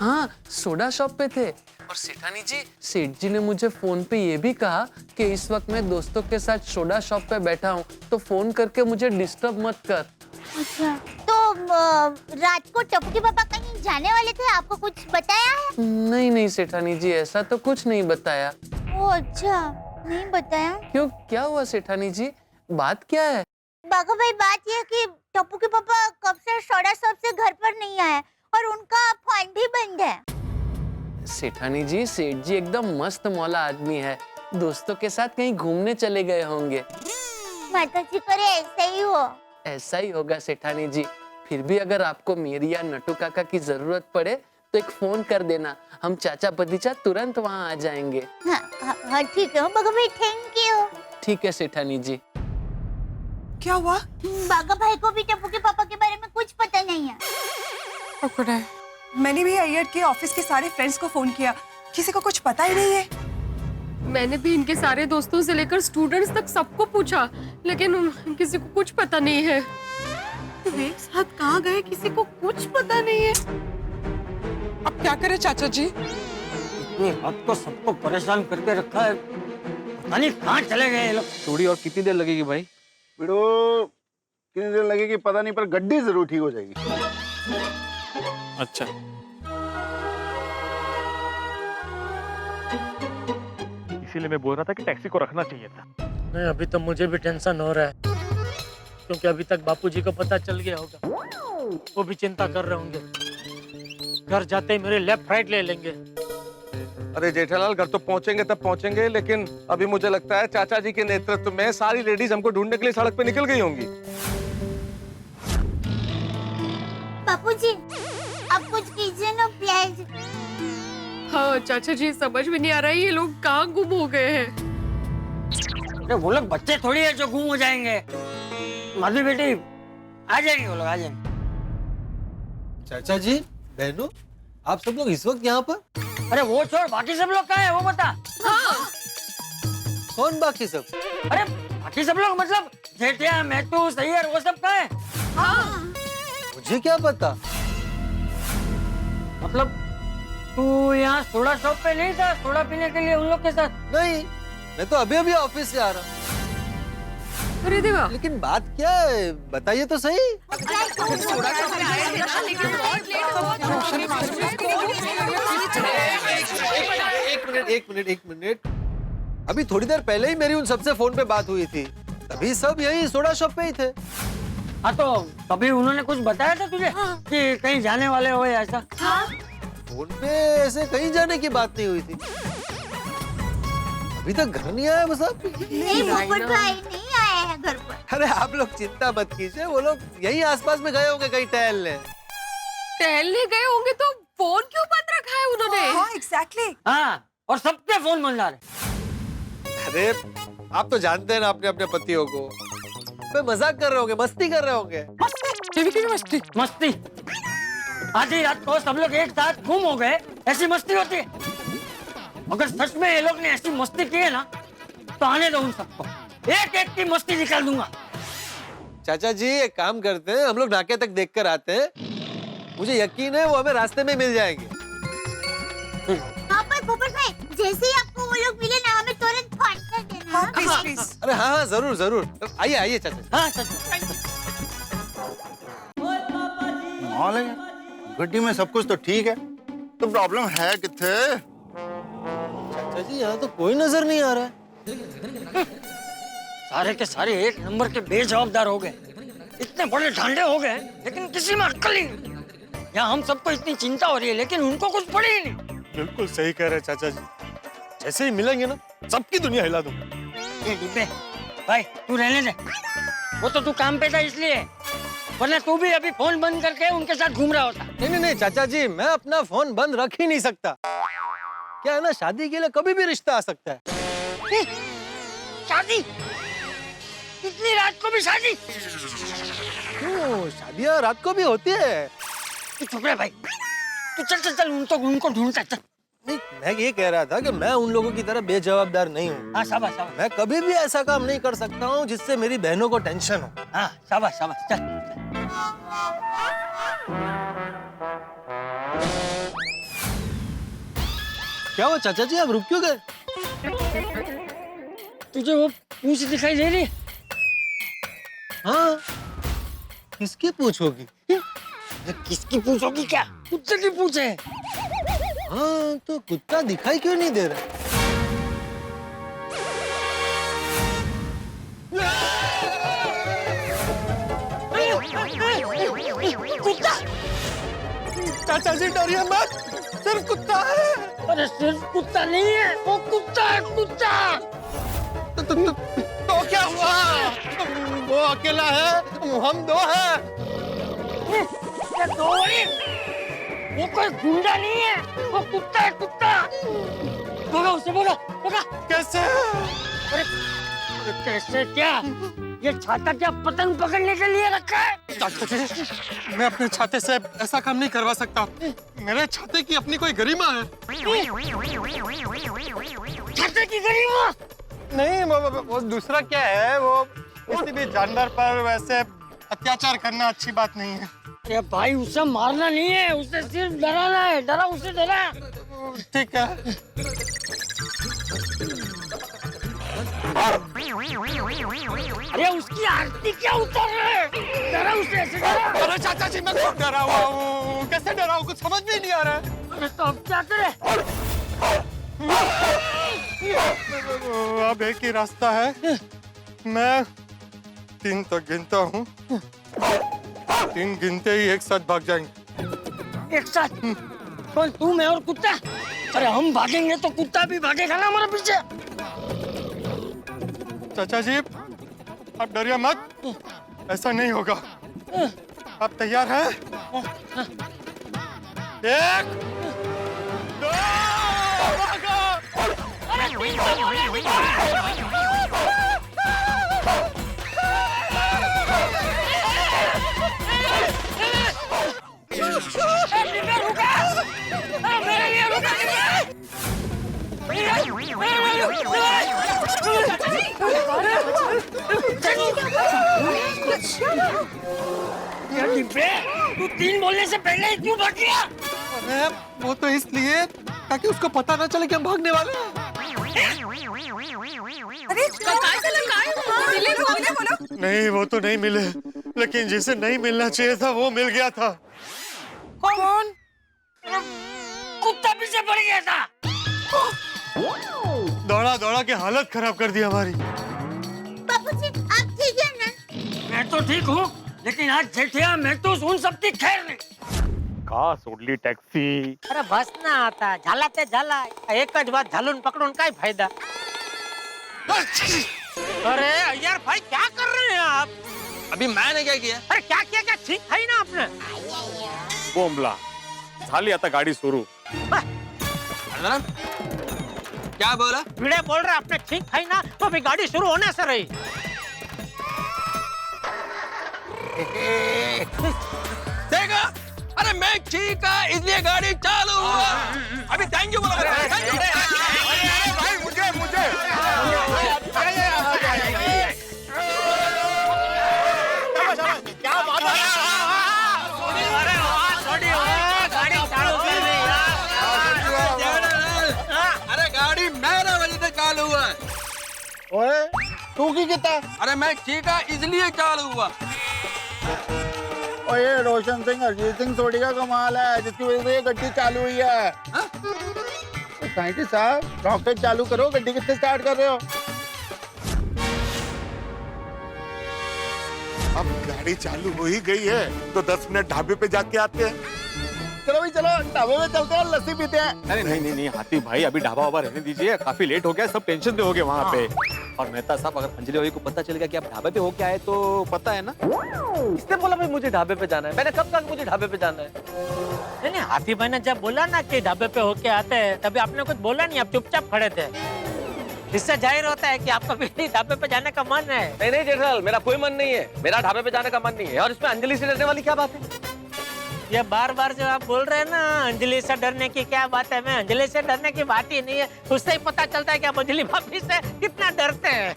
हाँ, सोडा शॉप पे थे। और सेठानी जी, सेठ जी ने मुझे फोन पे ये भी कहा कि इस वक्त मैं दोस्तों के साथ सोडा शॉप पे बैठा हूँ, तो फोन करके मुझे डिस्टर्ब मत कर। अच्छा, तो रात को टप्पू के पापा कहीं जाने वाले थे, आपको कुछ बताया है? नहीं सेठानी जी, ऐसा तो कुछ नहीं बताया। ओ अच्छा, नहीं बताया। क्यों, क्या हुआ सेठानी जी, बात क्या है? बागा भाई, बात यह है कि टप्पू के पापा कब से सोडा शॉप से घर पर नहीं आए और उनका फोन भी बंद है। सेठानी जी, सेठ जी एकदम मस्त मौला आदमी है, दोस्तों के साथ कहीं घूमने चले गए होंगे। माता जी करे ऐसा ही हो। ऐसा ही होगा सेठानी जी। फिर भी अगर आपको मेरी या नटू काका की जरूरत पड़े तो एक फोन कर देना, हम चाचा भतीजा तुरंत वहाँ आ जाएंगे। हाँ ठीक है बागा भाई, थैंक यू। ठीक है सेठानी जी। क्या हुआ? बागा भाई को भी टप्पू के पापा के बारे में कुछ पता नहीं है। मैंने भी अय्यर के ऑफिस के सारे फ्रेंड्स को फोन किया, किसी को कुछ पता ही नहीं है। मैंने भी इनके सारे दोस्तों से लेकर स्टूडेंट्स तक सबको पूछा, लेकिन किसी को कुछ पता नहीं है। तो एक साथ कहाँ गए, किसी को कुछ पता नहीं है। अब क्या करें चाचा जी? इतनी रात को सबको परेशान करके रखा है, पता नहीं कहाँ चले गए ये लोग। थोड़ी और कितनी देर लगेगी भाई? बिड़ो कितनी देर लगेगी पता नहीं, पर गड्डी जरूर ठीक हो जाएगी। अच्छा, इसीलिए मैं बोल रहा था कि टैक्सी को रखना चाहिए था। नहीं, अभी तो मुझे भी टेंशन हो रहा है, क्योंकि अभी तक बापूजी को पता चल गया होगा, वो भी चिंता कर रहे होंगे। घर जाते ही मेरे लेफ्ट राइट ले लेंगे। अरे जेठालाल, घर तो पहुंचेंगे तब पहुंचेंगे, लेकिन अभी मुझे लगता है चाचा जी के नेतृत्व में सारी लेडीज हमको ढूंढने के लिए सड़क पे निकल गई होंगी। बापूजी, आप कुछ कीजिए। मुझे ना प्लीज। हाँ चाचा जी, समझ में नहीं आ रहा है ये लोग कहाँ गुम हो गए हैं। अरे वो लोग बच्चे थोड़ी है जो गुम हो जाएंगे। माधवी बेटी आ जाएंगे, वो लोग आ जाएंगे। चाचा जी, बहनों, आप सब लोग इस वक्त यहाँ पर? अरे वो छोड़, बाकी सब लोग कहाँ है वो बता। हाँ। कौन बाकी सब? अरे बाकी सब लोग मतलब जेठिया, मैथू, सैयर, वो सब कहाँ है? हाँ। मुझे क्या पता। मतलब तू यहाँ सोडा शॉप पे नहीं था सोडा पीने के लिए उन लोग के साथ? नहीं, मैं तो अभी अभी ऑफिस से आ रहा हूँ। अरे देवा, लेकिन बात क्या है, बताइए तो सही। एक मिनट। अभी थोड़ी देर पहले ही मेरी उन सबसे फोन पे बात हुई थी, तभी सब यही सोडा शॉप पे ही थे। हाँ तो कभी उन्होंने कुछ बताया था तुझे कि कहीं जाने वाले हो या ऐसा? फोन पे ऐसे कहीं जाने की बात नहीं हुई थी। अभी तक घर नहीं आया वो सब? नहीं, पोपट भाई नहीं आया है घर पर। अरे आप लोग चिंता मत कीजिए, वो लोग यहीं आसपास में गए होंगे कहीं टहलने। टहलने गए होंगे तो फोन क्यों बंद रखा है उन्होंने? हाँ, एग्जैक्टली। हाँ, और सबके फोन बंद आ रहे। अरे आप तो जानते हैं ना अपने अपने पतियों को। वे मजाक कर रहे होंगे, मस्ती कर रहे होंगे। मस्ती मस्ती। आधी रात को सब लोग एक साथ गुम हो गए, ऐसी मस्ती होती है? अगर सच में ये लोग ने ऐसी मस्ती की है ना तो आने दो उन सबको, एक एक की मस्ती निकाल दूंगा। चाचा जी एक काम करते हैं, हम लोग नाके तक देख कर आते हैं। मुझे यकीन है वो हमें रास्ते में मिल जाएंगे। हाँ पर पोपट भाई, जैसे ही आपको वो लोग मिले ना हमें तुरंत फोन कर देना। हाँ, प्लीज। अरे हाँ जरूर जरूर, आइए आइए चाचा। हाँ माहौल है गड्डी में, सब कुछ तो ठीक है, तो प्रॉब्लम है किथे? चाचा जी यहाँ तो कोई नजर नहीं आ रहा है। सारे के सारे एक नंबर के बेजवाबदार हो गए, इतने बड़े ढांडे हो गए, लेकिन किसी में अक्ल ही नहीं। यहाँ हम सबको इतनी चिंता हो रही है लेकिन उनको कुछ पड़ी ही नहीं। बिल्कुल सही कह रहे हैं चाचा जी, जैसे ही मिलेंगे ना सबकी दुनिया हिला दूंगा। ये डिब्बे भाई तू रहने दे, वो तो तू काम पे था इसलिए, वरना तू भी अभी फोन बंद करके उनके साथ घूम रहा होता। नहीं चाचा जी, मैं अपना फोन बंद रख ही नहीं सकता। क्या है ना, शादी के लिए कभी भी रिश्ता आ सकता है। शादी? इतनी रात को भी शादी? क्यों, शादियाँ रात को भी होती है। तू चुप रहे भाई, तू चल उनको ढूंढता चल। नहीं, मैं ये कह रहा था कि मैं उन लोगों की तरह बेजवाबदार नहीं हूँ। हाँ शाबाश शाबाश। मैं कभी भी ऐसा काम नहीं कर सकता हूँ जिससे मेरी बहनों को टेंशन हो। हाँ शाबाश शाबाश, चल। क्या हुआ चाचा जी, आप रुक क्यों गए? तुझे वो पूंछ दिखाई दे रही? हाँ, किसकी पूंछ होगी? किसकी पूंछ होगी क्या? कुत्ते की पूंछ है। हाँ, तो कुत्ता दिखाई क्यों नहीं दे रहा? कुत्ता? चाचा जी डरिए मत, सिर्फ कुत्ता है। अरे सिर्फ कुत्ता नहीं है, वो कुत्ता है, कुत्ता। तो क्या हुआ? वो अकेला है, हम दो हैं। ये दो ही? वो कोई गुंडा नहीं है, वो कुत्ता है, कुत्ता। भगा उसे, भगा। कैसे? अरे कैसे क्या? ये छाता क्या पतंग पकड़ने के लिए रखा है? चाचा जी, मैं अपने छाते से ऐसा काम नहीं करवा सकता। मेरे छाते की अपनी कोई गरिमा है। छाते की गरिमा? नहीं, वो दूसरा क्या है, वो किसी भी जानवर पर वैसे अत्याचार करना अच्छी बात नहीं है। अरे भाई उसे मारना नहीं है, उसे सिर्फ डराना है। डरा उसे, डरा। ठीक है। अरे उसकी आरती क्या उतर रहा है? डरा उसे, ऐसे डरा। अरे चाचा जी, मैं खुद डरा हुआ हूँ। कैसे डरा हूँ, कुछ समझ में नहीं आ रहा है। अरे तो अब क्या करे? अब एक ही रास्ता है, मैं 3 तक गिनता हूँ, 3 गिनते ही एक साथ भाग जाएंगे। एक साथ? कौन, तू, मैं और कुत्ता? अरे हम भागेंगे तो कुत्ता भी भागेगा ना हमारे पीछे। चाचा जी आप डरिए मत, ऐसा नहीं होगा। आप तैयार हैं? एक, दो, भागो! तू 3 बोलने से पहले ही क्यों भाग गया? अरे वो तो इसलिए ताकि उसको पता ना चले कि हम भागने वाले हैं। अरे बोलो। नहीं, वो तो नहीं मिले, लेकिन जिसे नहीं मिलना चाहिए था वो मिल गया था। कौन? कुत्ता पीछे पड़ गया था। दौड़ा दौड़ा के हालत खराब कर दी हमारी। बापूजी आप ठीक है ना? मैं तो ठीक हूँ, लेकिन आज जेठिया मैं तो उन सबकी खैर नहीं। का सोडली टॅक्सी अरे बस ना आता, झाला ते झाला, एकच बात झालून पकडून काय फायदा? अरे यार भाई क्या कर रहे हैं आप? अभी मैंने क्या किया? अरे क्या किया, क्या ठीक है ना आपने? बोंबला झाली आता गाडी सुरू. क्या बोला? भिड़े बोल रहा आपने ठीक है ना, तो अभी गाड़ी शुरू होने से रही। देखा? अरे मैं ठीक है इसलिए गाड़ी चालू हुआ। अभी थैंक यू बोला। भाई मुझे मुझे क्या बात है? अरे वाह, छोड़ी वाह, गाड़ी चालू कर दी यार। अरे गाड़ी मेरे वजह से चालू हुआ है। ओए तू की कितना? अरे मैं ठीक है इसलिए चालू हुआ। और ये रोशन सिंह अरिजीत सिंह सोडी का कमाल है, जिसकी वजह से ये गड्डी चालू हुई है। साइंटिस्ट साहब रॉकेट चालू करो, गड्डी कितने स्टार्ट कर रहे हो? अब गाड़ी चालू हो ही गई है तो 10 मिनट ढाबे पे जाके आते हैं। चलो भाई चलो, ढाबे में चलते हैं, लस्सी पीते हैं। अरे नहीं नहीं नहीं हाथी भाई, अभी ढाबा वाबा रहने दीजिए, काफी लेट हो गया, सब टेंशन में हो गए वहाँ पे। और मेहता साहब, अगर अंजलि भाई को पता चल गया कि आप ढाबे पे होके आए तो पता है ना, इसने बोला भाई मुझे ढाबे पे जाना है। मैंने कब कहा मुझे ढाबे पे जाना है? नहीं, हाथी भाई ने जब बोला ना कि ढाबे पे होके आते हैं, तभी आपने कुछ बोला नहीं, आप चुपचाप खड़े थे। इससे जाहिर होता है कि आपका भी ढाबे पे जाने का मन है। नहीं नहीं जेठालाल, मेरा कोई मन नहीं है, मेरा ढाबे पे जाने का मन नहीं है। और इसमें अंजलि से डरने वाली क्या बात है? ये बार बार जो आप बोल रहे हैं ना अंजलि से डरने की क्या बात है, मैं अंजलि से डरने की बात ही नहीं है। उससे ही पता चलता है कि आप अंजलि भाभी से कितना डरते हैं।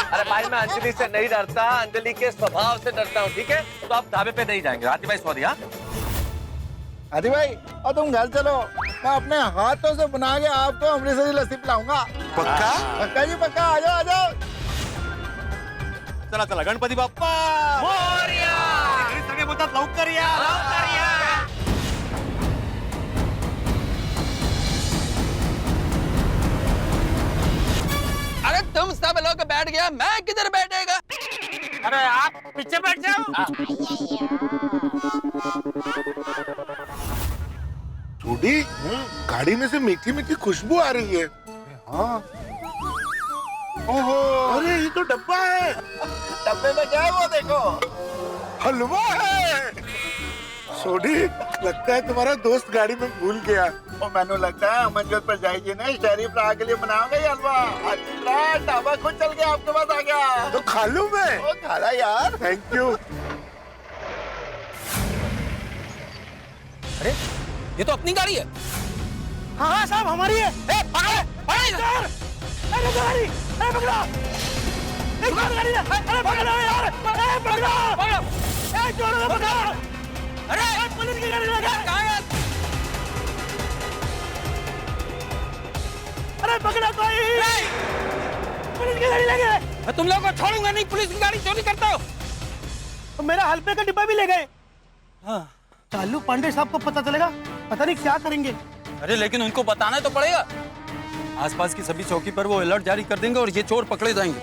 अरे भाई मैं अंजलि से नहीं डरता, अंजलि के स्वभाव से डरता हूँ, ठीक है? तो आप ढाबे पे नहीं जाएंगे। हाथी भाई सॉरी। हाँ हाथी भाई, और तुम घर चलो, मैं अपने हाथों से बना के आपको अमृतसरी लस्सी पिलाऊंगा। पक्का? पक्का जी पक्का, आ जाओ आ जाओ। चला चला, गणपती बाप्पा मोरया! सगळे बोलतात लवकर या, लवकर या! अरे तुम सब लोग बैठ गया, मैं किधर बैठेगा? अरे आप पीछे बैठ जाओ। सोडी, गाड़ी में से मीठी मीठी खुशबू आ रही है। हाँ। ओहो, अरे ये तो डब्बा है। डब्बे में क्या है वो देखो? हलवा है। सोडी, लगता है तुम्हारा दोस्त गाड़ी में भूल गया। और मैंने लगता है अमनजोत पर जाएगी ना, शहरी फ्रा के लिए बनाओगे ये हलवा। अच्छा, ढाबा खुद चल के आपके पास आ गया। तो खा लूं मैं? ओ खाला यार। Thank you. अरे ये तो अपनी गाड़ी है। हाँ हाँ साहब, हमारी है। अरे गाड़ी, अरे पकड़ो, एक बार गाड़ी, अरे पकड़ो यार, अरे पकड़ो, ए चोरों को पकड़ो, अरे पुलिस की गाड़ी लगा, अरे पकड़ो कोई, पुलिस की गाड़ी लगे। मैं तुम लोगों को छोड़ूंगा नहीं, पुलिस की गाड़ी चोरी करता हो। तो मेरा हलवे का डिब्बा भी ले गए। हाँ, चालू पांडे साहब को पता चलेगा, पता नहीं क्या करेंगे। अरे लेकिन उनको बताना तो पड़ेगा। आसपास की सभी चौकी पर वो अलर्ट जारी कर देंगे और ये चोर पकड़े जाएंगे।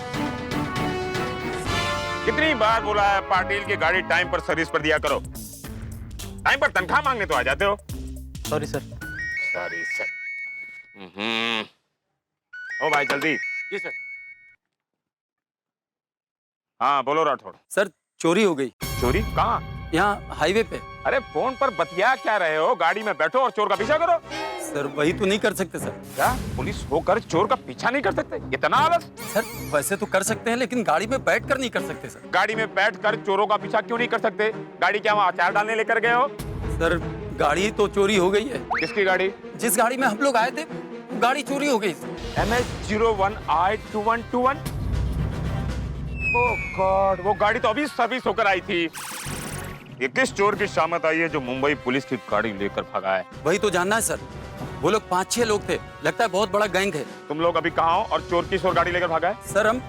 कितनी बार बोला है पाटिल की गाड़ी टाइम पर सर्विस पर दिया करो। टाइम पर तनख्वाह मांगने तो आ जाते हो। Sorry sir. Sorry sir. ओ भाई जल्दी। जी सर। हाँ बोलो राठौड़। सर चोरी हो गई। चोरी कहाँ? यहाँ हाईवे पे। अरे फोन पर बतिया क्या रहे हो? गाड़ी में बैठो और चोर का पीछा करो। सर वही तो नहीं कर सकते सर। क्या पुलिस होकर चोर का पीछा नहीं कर सकते? इतना आलस? सर वैसे तो कर सकते हैं लेकिन गाड़ी में बैठकर नहीं कर सकते सर। गाड़ी में बैठकर चोरों का पीछा क्यों नहीं कर सकते? गाड़ी क्या वहाँ अचार डालने लेकर गए हो? सर गाड़ी तो चोरी हो गई है। किसकी गाड़ी? जिस गाड़ी में हम लोग आए थे गाड़ी चोरी हो गई। MH01I2121। ओह गॉड, वो गाड़ी तो अभी सर्विस होकर आई थी। ये किस चोर की शामत आई है जो मुंबई पुलिस की गाड़ी लेकर भागा है? वही तो जानना है सर। वो लोग 5-6 लोग थे, लगता है बहुत बड़ा गैंग है। तुम लोग अभी कहाँ हो और चोर किस ओर गाड़ी लेकर भागा है? सर हम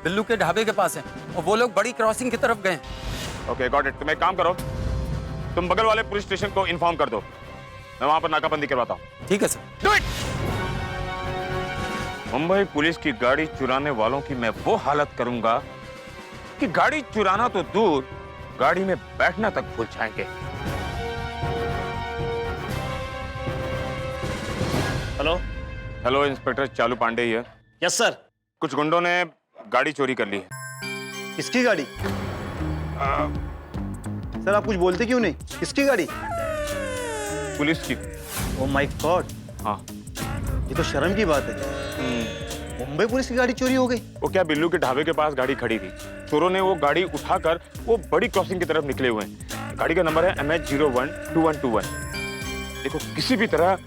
बिल्लू के ढाबे के पास हैं और वो लोग बड़ी क्रॉसिंग की तरफ गए। Okay got it. तुम एक काम करो, तुम बगल वाले पुलिस स्टेशन को इन्फॉर्म कर दो, मैं वहां पर नाकाबंदी करवाता हूँ। ठीक है sir. Do it. Mumbai police की गाड़ी चुराने वालों की मैं वो हालत करूंगा कि गाड़ी चुराना तो दूर, गाड़ी में बैठना तक भूल जाएंगे। हेलो हेलो, इंस्पेक्टर चालू पांडे ही है। Yes sir. कुछ गुंडों ने गाड़ी चोरी कर ली है। किसकी गाड़ी? सर आप कुछ बोलते क्यों नहीं? किसकी गाड़ी? पुलिस की। Oh my God. हाँ ये तो शर्म की बात है। मुंबई पुलिस की गाड़ी चोरी हो गई? वो क्या, बिल्लू के ढाबे के पास गाड़ी खड़ी थी, चोरों ने वो गाड़ी उठाकर वो बड़ी क्रॉसिंग की तरफ निकले हुए हैं। गाड़ी का नंबर है MH012121। देखो किसी भी तरह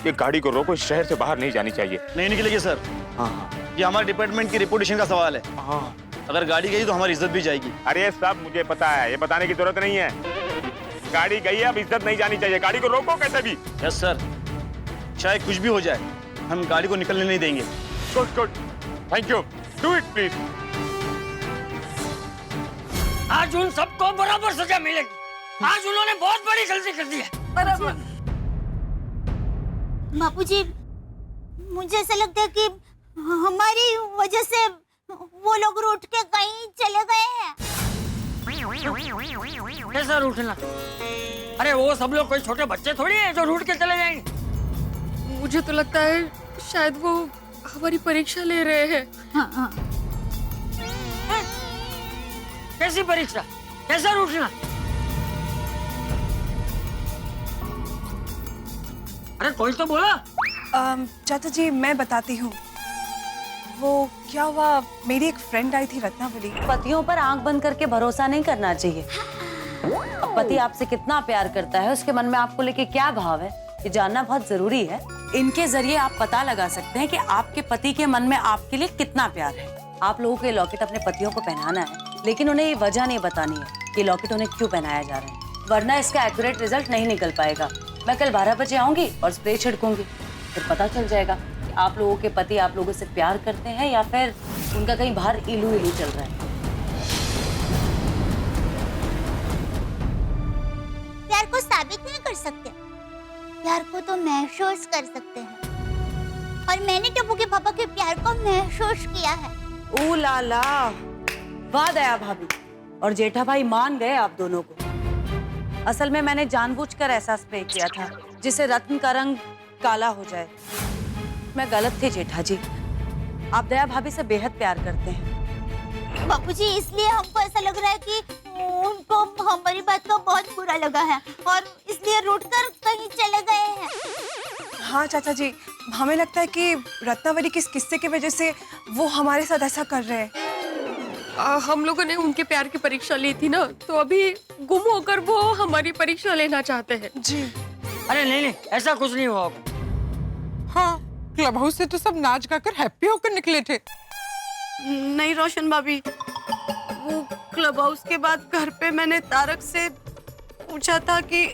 ये गाड़ी को रोको, शहर से बाहर नहीं जानी चाहिए। नहीं निकलेगी सर। हाँ ये हमारे डिपार्टमेंट की रिपुटेशन का सवाल है। हाँ अगर गाड़ी गई तो हमारी इज्जत भी जाएगी। अरे ये सब मुझे पता है, ये बताने की जरूरत नहीं है। गाड़ी गई है, अब इज्जत नहीं जानी चाहिए। गाड़ी को रोको कैसे भी। Yes sir. चाहे कुछ भी हो जाए हम गाड़ी को निकलने नहीं देंगे। Good good, thank you. Do it please. आज उन सबको बराबर सजा मिलेगी। आज उन्होंने बहुत बड़ी गलती कर दी है। बराबर। बापूजी, मुझे ऐसा लगता है कि हमारी वजह से वो लोग रूठ के कहीं चले गए हैं। कैसा रूठना? अरे वो सब लोग कोई छोटे बच्चे थोड़ी हैं जो रूठ के चले जाएंगे। मुझे तो लगता है शायद वो हमारी परीक्षा ले रहे हैं। हाँ। कैसी परीक्षा? कैसा रूठना? अरे कोई तो बोला। चाचा जी मैं बताती हूँ। वो क्या हुआ, मेरी एक फ्रेंड आई थी रत्नावली। पतियों पर आंख बंद करके भरोसा नहीं करना चाहिए। अब पति आपसे कितना प्यार करता है, उसके मन में आपको लेके क्या भाव है, ये जानना बहुत जरूरी है। इनके जरिए आप पता लगा सकते हैं कि आपके पति के मन में आपके लिए कितना प्यार है। आप लोगों को ये लॉकेट अपने पतियों को पहनाना है, लेकिन उन्हें ये वजह नहीं बतानी है कि लॉकेट उन्हें क्यों पहनाया जा रहा है, वरना इसका एक्यूरेट रिजल्ट नहीं निकल पाएगा। मैं कल 12 बजे आऊंगी और स्प्रे छिड़कूंगी, फिर पता चल जाएगा कि आप लोगों के पति आप लोगों से प्यार करते हैं या फिर उनका कहीं बाहर इलू इलू चल रहा है। प्यार को साबित नहीं कर सकते, प्यार को तो महसूस कर सकते हैं। और मैंने टप्पू के पापा के प्यार को महसूस किया है। ओ लाला, वाह दया भाभी और जेठा भाई मान गए आप दोनों को। असल में मैंने जानबूझकर ऐसा स्प्रे किया था जिससे रत्न का रंग काला हो जाए। मैं गलत थी जेठा जी, आप दया भाभी से बेहद प्यार करते हैं। बापूजी, इसलिए हमको ऐसा लग रहा है कि उनको हमारी बात का बहुत बुरा लगा है और इसलिए रूठकर कहीं चले गए हैं। हाँ चाचा जी, हमें लगता है कि रत्नावली के इस किस्से की वजह से वो हमारे साथ ऐसा कर रहे हैं। हम लोगों ने उनके प्यार की परीक्षा ली थी ना, तो अभी गुम होकर वो हमारी परीक्षा लेना चाहते हैं। जी। अरे नहीं, ऐसा कुछ नहीं हुआ। हाँ, क्लब हाउस से तो सब नाच गाकर हैप्पी होकर निकले थे। नहीं रोशन भाभी, वो क्लब हाउस के बाद घर पे मैंने तारक से पूछा था कि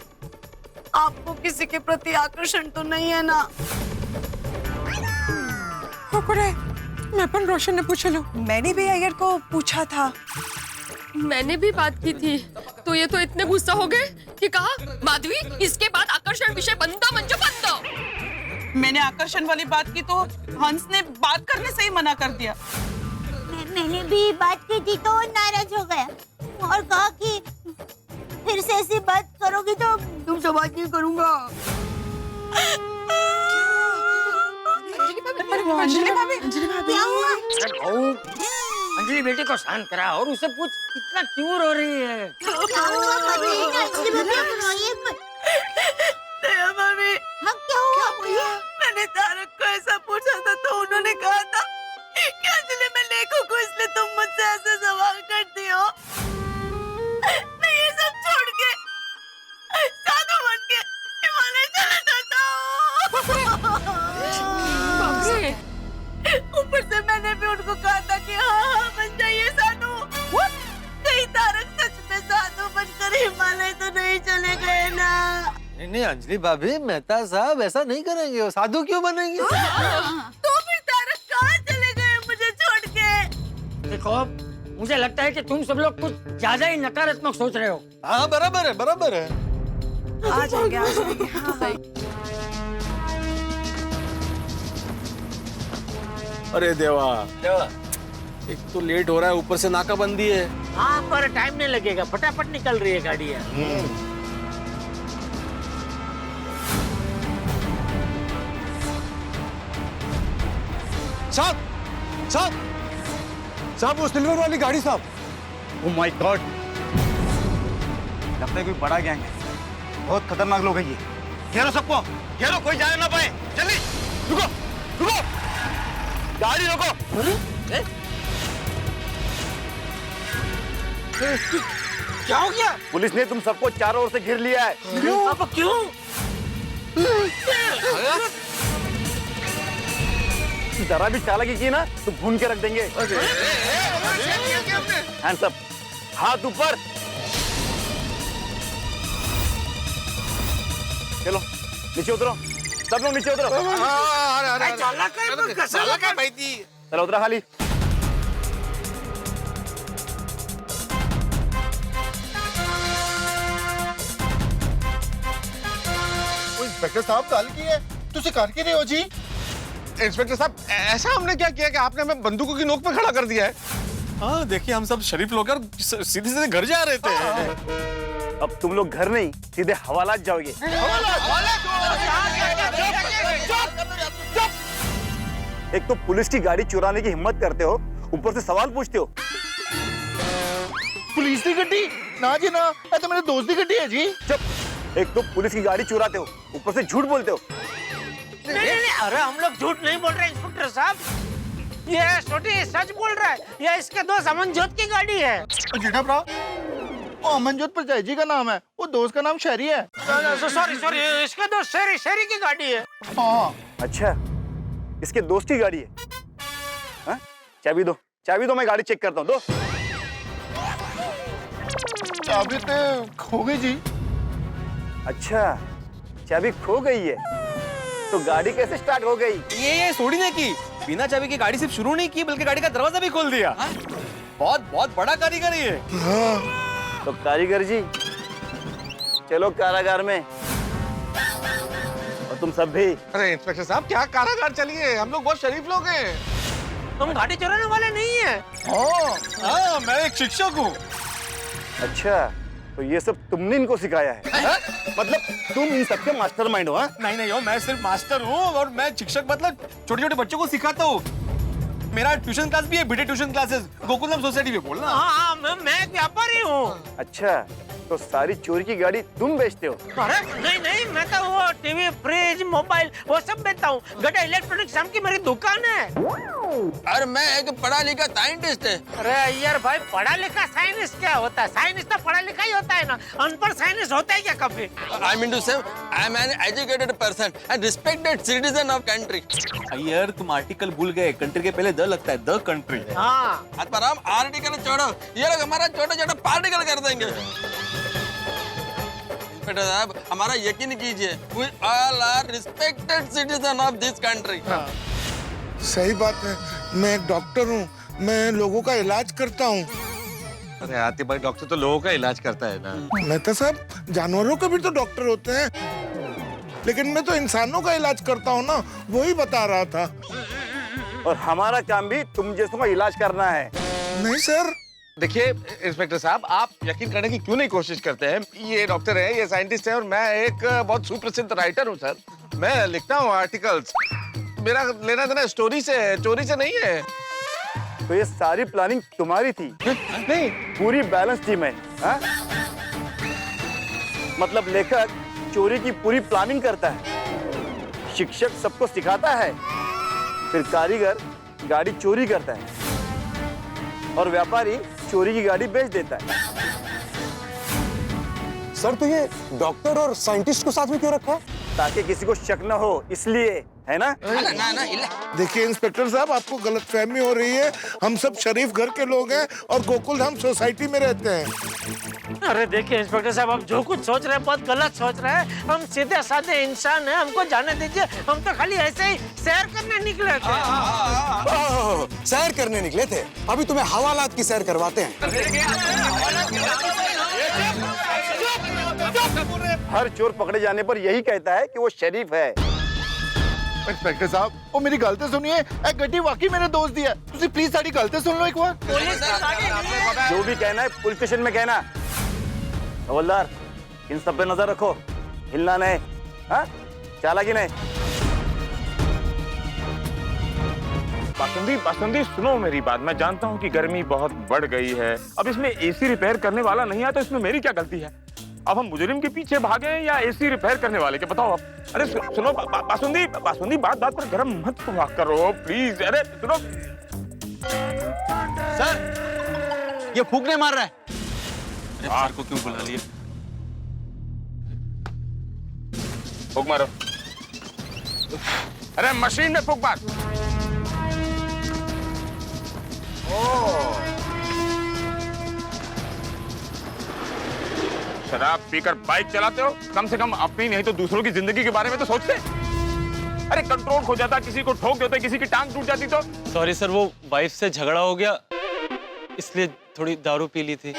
आपको किसी के प्रति आकर्षण तो नहीं है ना। मैं पण रोशन ने पूछा लो। मैंने भी अय्यर को पूछा था। मैंने भी बात की थी, तो ये तो इतने गुस्सा हो गए कि कहा माधवी इसके बाद आकर्षण विषय बंद म्हणजे बंद। मैंने आकर्षण वाली बात की तो हंस ने बात करने से ही मना कर दिया। मैंने भी बात की थी तो नाराज हो गया और कहा कि फिर से ऐसी बात करोगी तो तुमसे बात नहीं करूंगा। अंजलि भाभी, क्या हुआ? अंजलि बेटी को शांत करा और उसे पूछ इतना क्यों रो रही है। क्या हुआ बताइए ना अंजलि भाभी, आप रोइए मत। दया भाभी, हाँ क्या हुआ बोलिए। मैंने तारक को ऐसा पूछा था तो उन्होंने कहा था कि अंजलि मैं लेखों को इसलिए तुम मुझसे ऐसे सवाल करती हो। मैं ये सब छोड़ के साधु बन के हिमालय चला जाता हूँ। ऊपर से मैंने भी उनको कहा था कि हाँ बन जाइए साधु। कहीं तारक सच में साधु बनकर हिमालय तो नहीं चले गए ना। नहीं अंजलि भाभी, मेहता साहब ऐसा नहीं करेंगे, वो साधु क्यों बनेंगे? तो फिर तारक कहाँ चले गए मुझे छोड़ के? देखो मुझे लगता है कि तुम सब लोग कुछ ज्यादा ही नकारात्मक सोच रहे हो। हाँ बराबर है, बराबर है। आ जाएंगे, आ जाएंगे। हाँ। अरे देवा, एक तो लेट हो रहा है, ऊपर से नाकाबंदी है। हाँ पर टाइम नहीं लगेगा, फटाफट निकल रही है गाड़ी है। साहब साहब साहब, वो सिल्वर वाली गाड़ी साहब। ओह माय गॉड, लगता है कोई बड़ा गैंग है, बहुत खतरनाक लोग हैं ये। घेरो सबको, घेरो, कोई जाने ना पाए। जल्दी रुको, रुको, गाड़ी रोको। क्या हो गया? पुलिस ने तुम सबको चारों ओर से घेर लिया है। क्यों? अब क्यों? जरा भी चालाकी की ना तो भून के रख देंगे। हैंड्स अप, हाथ ऊपर। चलो नीचे उतरो, सब लोग नीचे उतरो। चलो उतरा खाली। इंस्पेक्टर साहब काल की है, तुझे कार की रहे हो जी? इंस्पेक्टर साहब, ऐसा हमने क्या किया कि आपने हमें बंदूकों की नोक पे खड़ा कर दिया है? हाँ देखिए, हम सब शरीफ लोग सीधे सीधे घर जा रहे थे। अब तुम लोग घर नहीं, सीधे हवालात जाओगे। एक तो पुलिस की गाड़ी चुराने की हिम्मत करते हो, ऊपर से सवाल पूछते हो। पुलिस की गड्डी? ना जी ना, ये तो मेरे दोस्त की गड्डी है जी। चुप, एक तो पुलिस की गाड़ी चुराते हो, ऊपर से झूठ बोलते हो। नहीं, अरे हम लोग झूठ नहीं बोल रहे इंस्पेक्टर साहब, ये छोटी सच बोल रहा है। ये इसके दोस्त अमनजोत की गाड़ी है। जेठा भरा, वो अमनजोत परजाई जी का नाम है, वो दोस्त का नाम शहरी है। सॉरी, इसके दोस्त शहरी की गाड़ी है। हाँ। अच्छा, इसके दोस्त की गाड़ी है। हाँ? चाबी दो, चाबी दो, मैं गाड़ी चेक करता हूँ। दो। चाबी तो खो गई जी। अच्छा, चाबी खो गई है, तो गाड़ी कैसे स्टार्ट हो गई? ये थोड़ी ना की बिना चाबी की गाड़ी सिर्फ शुरू नहीं की, बल्कि गाड़ी का दरवाजा भी खोल दिया। बहुत बहुत बड़ा कारीगर है ये। तो कारीगर जी, चलो कारागार में। और तुम सब भी। अरे इंस्पेक्टर साहब, क्या कारागार, चलिए, हम लोग बहुत शरीफ लोग हैं। तुम गाड़ी चुराने वाले नहीं है? हाँ, मैं एक शिक्षक हूँ। अच्छा, तो ये सब तुमने इनको सिखाया है? मतलब तुम इन सबके मास्टरमाइंड हो? नहीं, मैं सिर्फ मास्टर हूँ और मैं शिक्षक, मतलब छोटे छोटे बच्चों को सिखाता हूँ। मेरा ट्यूशन क्लास भी है, बीटे ट्यूशन क्लासेस, गोकुलम सोसाइटी में। बोलना। हाँ, मैं एक व्यापारी हूँ। अच्छा, तो सारी चोरी की गाड़ी तुम बेचते हो? अरे नहीं, मैं तो वो टीवी, फ्रिज, मोबाइल वो सब बेचता हूँ। गड्ढा इलेक्ट्रॉनिक्स नाम की मेरी दुकान है। और मैं एक पढ़ा लिखा साइंटिस्ट है। अरे यार भाई, पढ़ा लिखा साइंटिस्ट क्या होता है? साइंटिस्ट तो पढ़ा लिखा ही होता है ना, अनपढ़ साइंटिस्ट होता है क्या कभी? I mean to say, I am an educated person and respected citizen of country. यार तुम आर्टिकल भूल गए, कंट्री के पहले द लगता है, द कंट्री। हाँ। पर हम आर्टिकल छोड़ो, ये लोग हमारा छोटा छोटा पार्टिकल कर देंगे। इंस्पेक्टर साहब, हमारा यकीन कीजिए, we all are respected citizen of this country. सही बात है, मैं एक डॉक्टर हूँ, मैं लोगों का इलाज करता हूँ। अरे आतिफ भाई, डॉक्टर तो लोगों का इलाज करता है ना। मेहता साहब, जानवरों के भी तो डॉक्टर होते हैं, लेकिन मैं तो इंसानों का इलाज करता हूँ ना, वही बता रहा था। और हमारा काम भी तुम जैसों का इलाज करना है। नहीं सर। देखिए इंस्पेक्टर साहब, आप यकीन करने की क्यों नहीं कोशिश करते हैं? ये डॉक्टर है, ये साइंटिस्ट है, और मैं एक बहुत सुप्रसिद्ध राइटर हूँ सर। मैं लिखता हूँ आर्टिकल्स। मेरा लेना देना स्टोरी से है, चोरी से नहीं है। तो ये सारी प्लानिंग तुम्हारी थी? नहीं, पूरी बैलेंस टीम है। हाँ? मतलब लेखक चोरी की पूरी प्लानिंग करता है, शिक्षक सबको सिखाता है, फिर कारीगर गाड़ी चोरी करता है और व्यापारी चोरी की गाड़ी बेच देता है। सर तो ये डॉक्टर और साइंटिस्ट को साथ में क्यों रखा है? ताकि किसी को शक न हो, इसलिए, है ना? देखिए इंस्पेक्टर साहब, आपको गलतफहमी हो रही है। हम सब शरीफ घर के लोग हैं और गोकुलधाम सोसाइटी में रहते हैं। अरे देखिए इंस्पेक्टर साहब, आप जो कुछ सोच रहे हैं बहुत गलत सोच रहे हैं। हम सीधे साधे इंसान हैं, हमको जाने दीजिए। हम तो खाली ऐसे ही सैर करने निकले थे। सैर करने निकले थे? अभी तुम्हें हवालात की सैर करवाते हैं। हर चोर पकड़े जाने पर यही कहता है कि वो शरीफ है। इंस्पेक्टर साहब, वो मेरी गलती सुनिए। एक गड्डी वाकई मेरे दोस्त दी है। तुसी प्लीज साड़ी गलती सुन लो एक बार। जो भी कहना है पुलिस स्टेशन में कहना। हवलदार, इन सब पे नजर रखो, हिलना नहीं। हाँ, चालाकी नहीं। बासुंदी सुनो मेरी बात। मैं जानता हूँ कि गर्मी बहुत बढ़ गई है। अब इसमें एसी रिपेयर करने वाला नहीं है, तो इसमें मेरी क्या गलती है? अब हम मुजरिम के पीछे भागे या एसी रिपेयर करने वाले के? बताओ आप। अरे सुनो बासुंदी, बात पर गरम मत हुआ करो प्लीज। अरे सुनो सर, ये फूकने मार रहा है। अरे सर को क्यों बुला लिया? फूक मारो। अरे मशीन में फूक मार। शराब पीकर बाइक चलाते हो? कम से कम अपनी नहीं तो दूसरों की जिंदगी के बारे में तो सोचते। अरे कंट्रोल खो जाता, किसी को ठोक देते, किसी की टांग टूट जाती तो। सॉरी सर, वो वाइफ से झगड़ा हो गया, इसलिए थोड़ी दारू पी ली थी।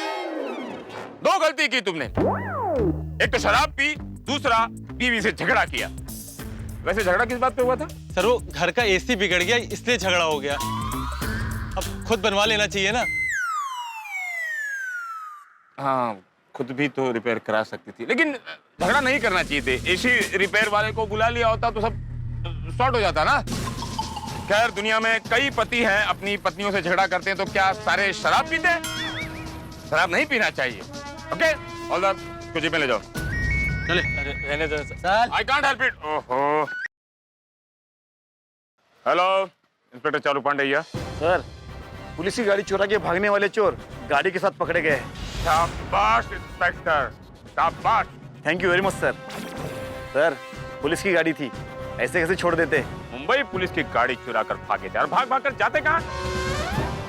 दो गलती की तुमने, एक तो शराब पी, दूसरा बीवी से झगड़ा किया। वैसे झगड़ा किस बात पे हुआ था? सर वो घर का एसी बिगड़ गया, इसलिए झगड़ा हो गया। अब खुद बनवा लेना चाहिए ना। हाँ, खुद भी तो रिपेयर करा सकती थी, लेकिन झगड़ा नहीं करना चाहिए थे। एसी रिपेयर वाले को बुला लिया होता तो सब सॉर्ट हो जाता ना। खैर, दुनिया में कई पति हैं अपनी पत्नियों से झगड़ा करते हैं, तो क्या सारे शराब पीते हैं? शराब नहीं पीना चाहिए। ओके, ऑलराइट, इसको जेब में ले जाओ। चले। अरे रहने दो sir. I can't help it. ओहो। Hello, inspector Charu Pandey. Sir, police की गाड़ी चुरा के भागने वाले चोर गाड़ी के साथ पकड़े गए। शाबाश इंस्पेक्टर, शाबाश। Thank you very much sir. Sir, police की गाड़ी थी, ऐसे कैसे छोड़ देते? मुंबई पुलिस की गाड़ी चुरा कर भागे थे, और भाग कर जाते कहाँ?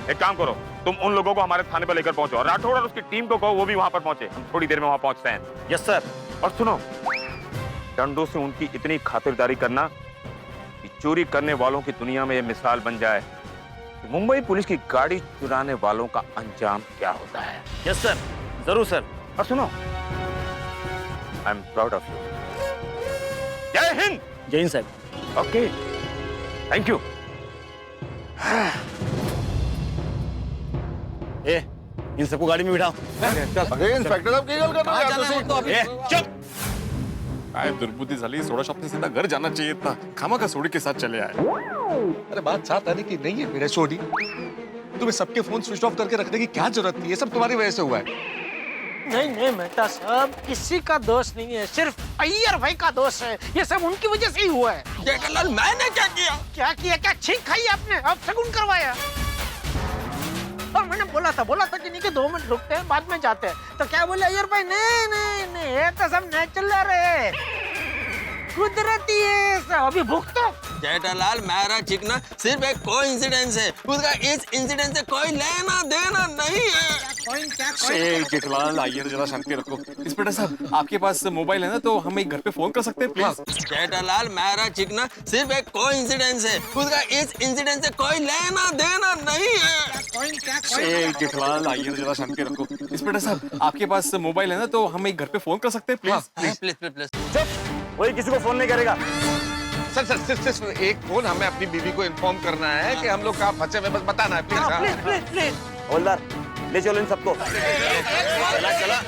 एक काम करो, तुम उन लोगों को हमारे थाने पर लेकर पहुंचो, और राठौड़ और उसकी टीम को कहो वो भी वहां पर पहुंचे। हम थोड़ी देर में वहां पहुंचते हैं। Yes sir. और सुनो, डंडों से उनकी इतनी खातिरदारी करना कि चोरी करने वालों की दुनिया में ये मिसाल बन जाए मुंबई पुलिस की गाड़ी चुराने वालों का अंजाम क्या होता है। यस सर, जरूर सर। और सुनो, I am proud of you. जय हिंद। जय हिंद साहब। Okay, thank you. इन सबको गाड़ी में बिठाओ। अरे इंस्पेक्टर साहब की गल कर रहे हैं? चुप। काय दुर्बुद्धि झाली, सोडा शॉप से सीधा घर जाना चाहिए था। खामा का सोडी के साथ चले आए। अरे बात 7 तारीख की नहीं है मेरे सोडी। तुम्हें सबके फोन स्विच ऑफ करके रखने की क्या जरूरत थी? ये सब तुम्हारी वजह से हुआ है। नहीं मेहता साहब, किसी का दोष नहीं है, सिर्फ अय्यर भाई का दोष है। ये सब उनकी वजह से ही हुआ है। जेठालाल, मैंने क्या किया? क्या छींक खाई आपने? अब शगुन करवाया। और मैंने बोला था कि नहीं कि 2 मिनट रुकते हैं, बाद में जाते हैं। तो क्या बोले अय्यर भाई? नहीं, ये तो सब नेचुरल है, कुदरती है सब। अभी भूख तो। जेठालाल, मेरा चिकना सिर्फ एक कोइंसिडेंस है, उसका इस इंसिडेंट से कोई लेना देना नहीं है। जेठलाल, आइए जरा शांति रखो। इंस्पेक्टर साहब, आपके पास मोबाइल है ना, तो हम एक घर पे फोन कर सकते हैं प्लीज? जेठालाल, मेरा चिकना सिर्फ एक कोइंसिडेंस है, उसका इस इंसिडेंट से कोई लेना देना नहीं है। जेठलाल, आइए जरा शांति रखो। इंस्पेक्टर साहब, आपके पास मोबाइल है ना, तो हम एक घर पे फोन कर सकते हैं प्लीज? प्लीज। वही किसी को फोन नहीं करेगा। सर सिर्फ एक फोन हमें अपनी बीवी को इन्फॉर्म करना है कि हम लोग कहाँ फंसे हुए, बस बताना है प्लीज। प्लीज। हवलदार, ले चलो इन सबको। चला।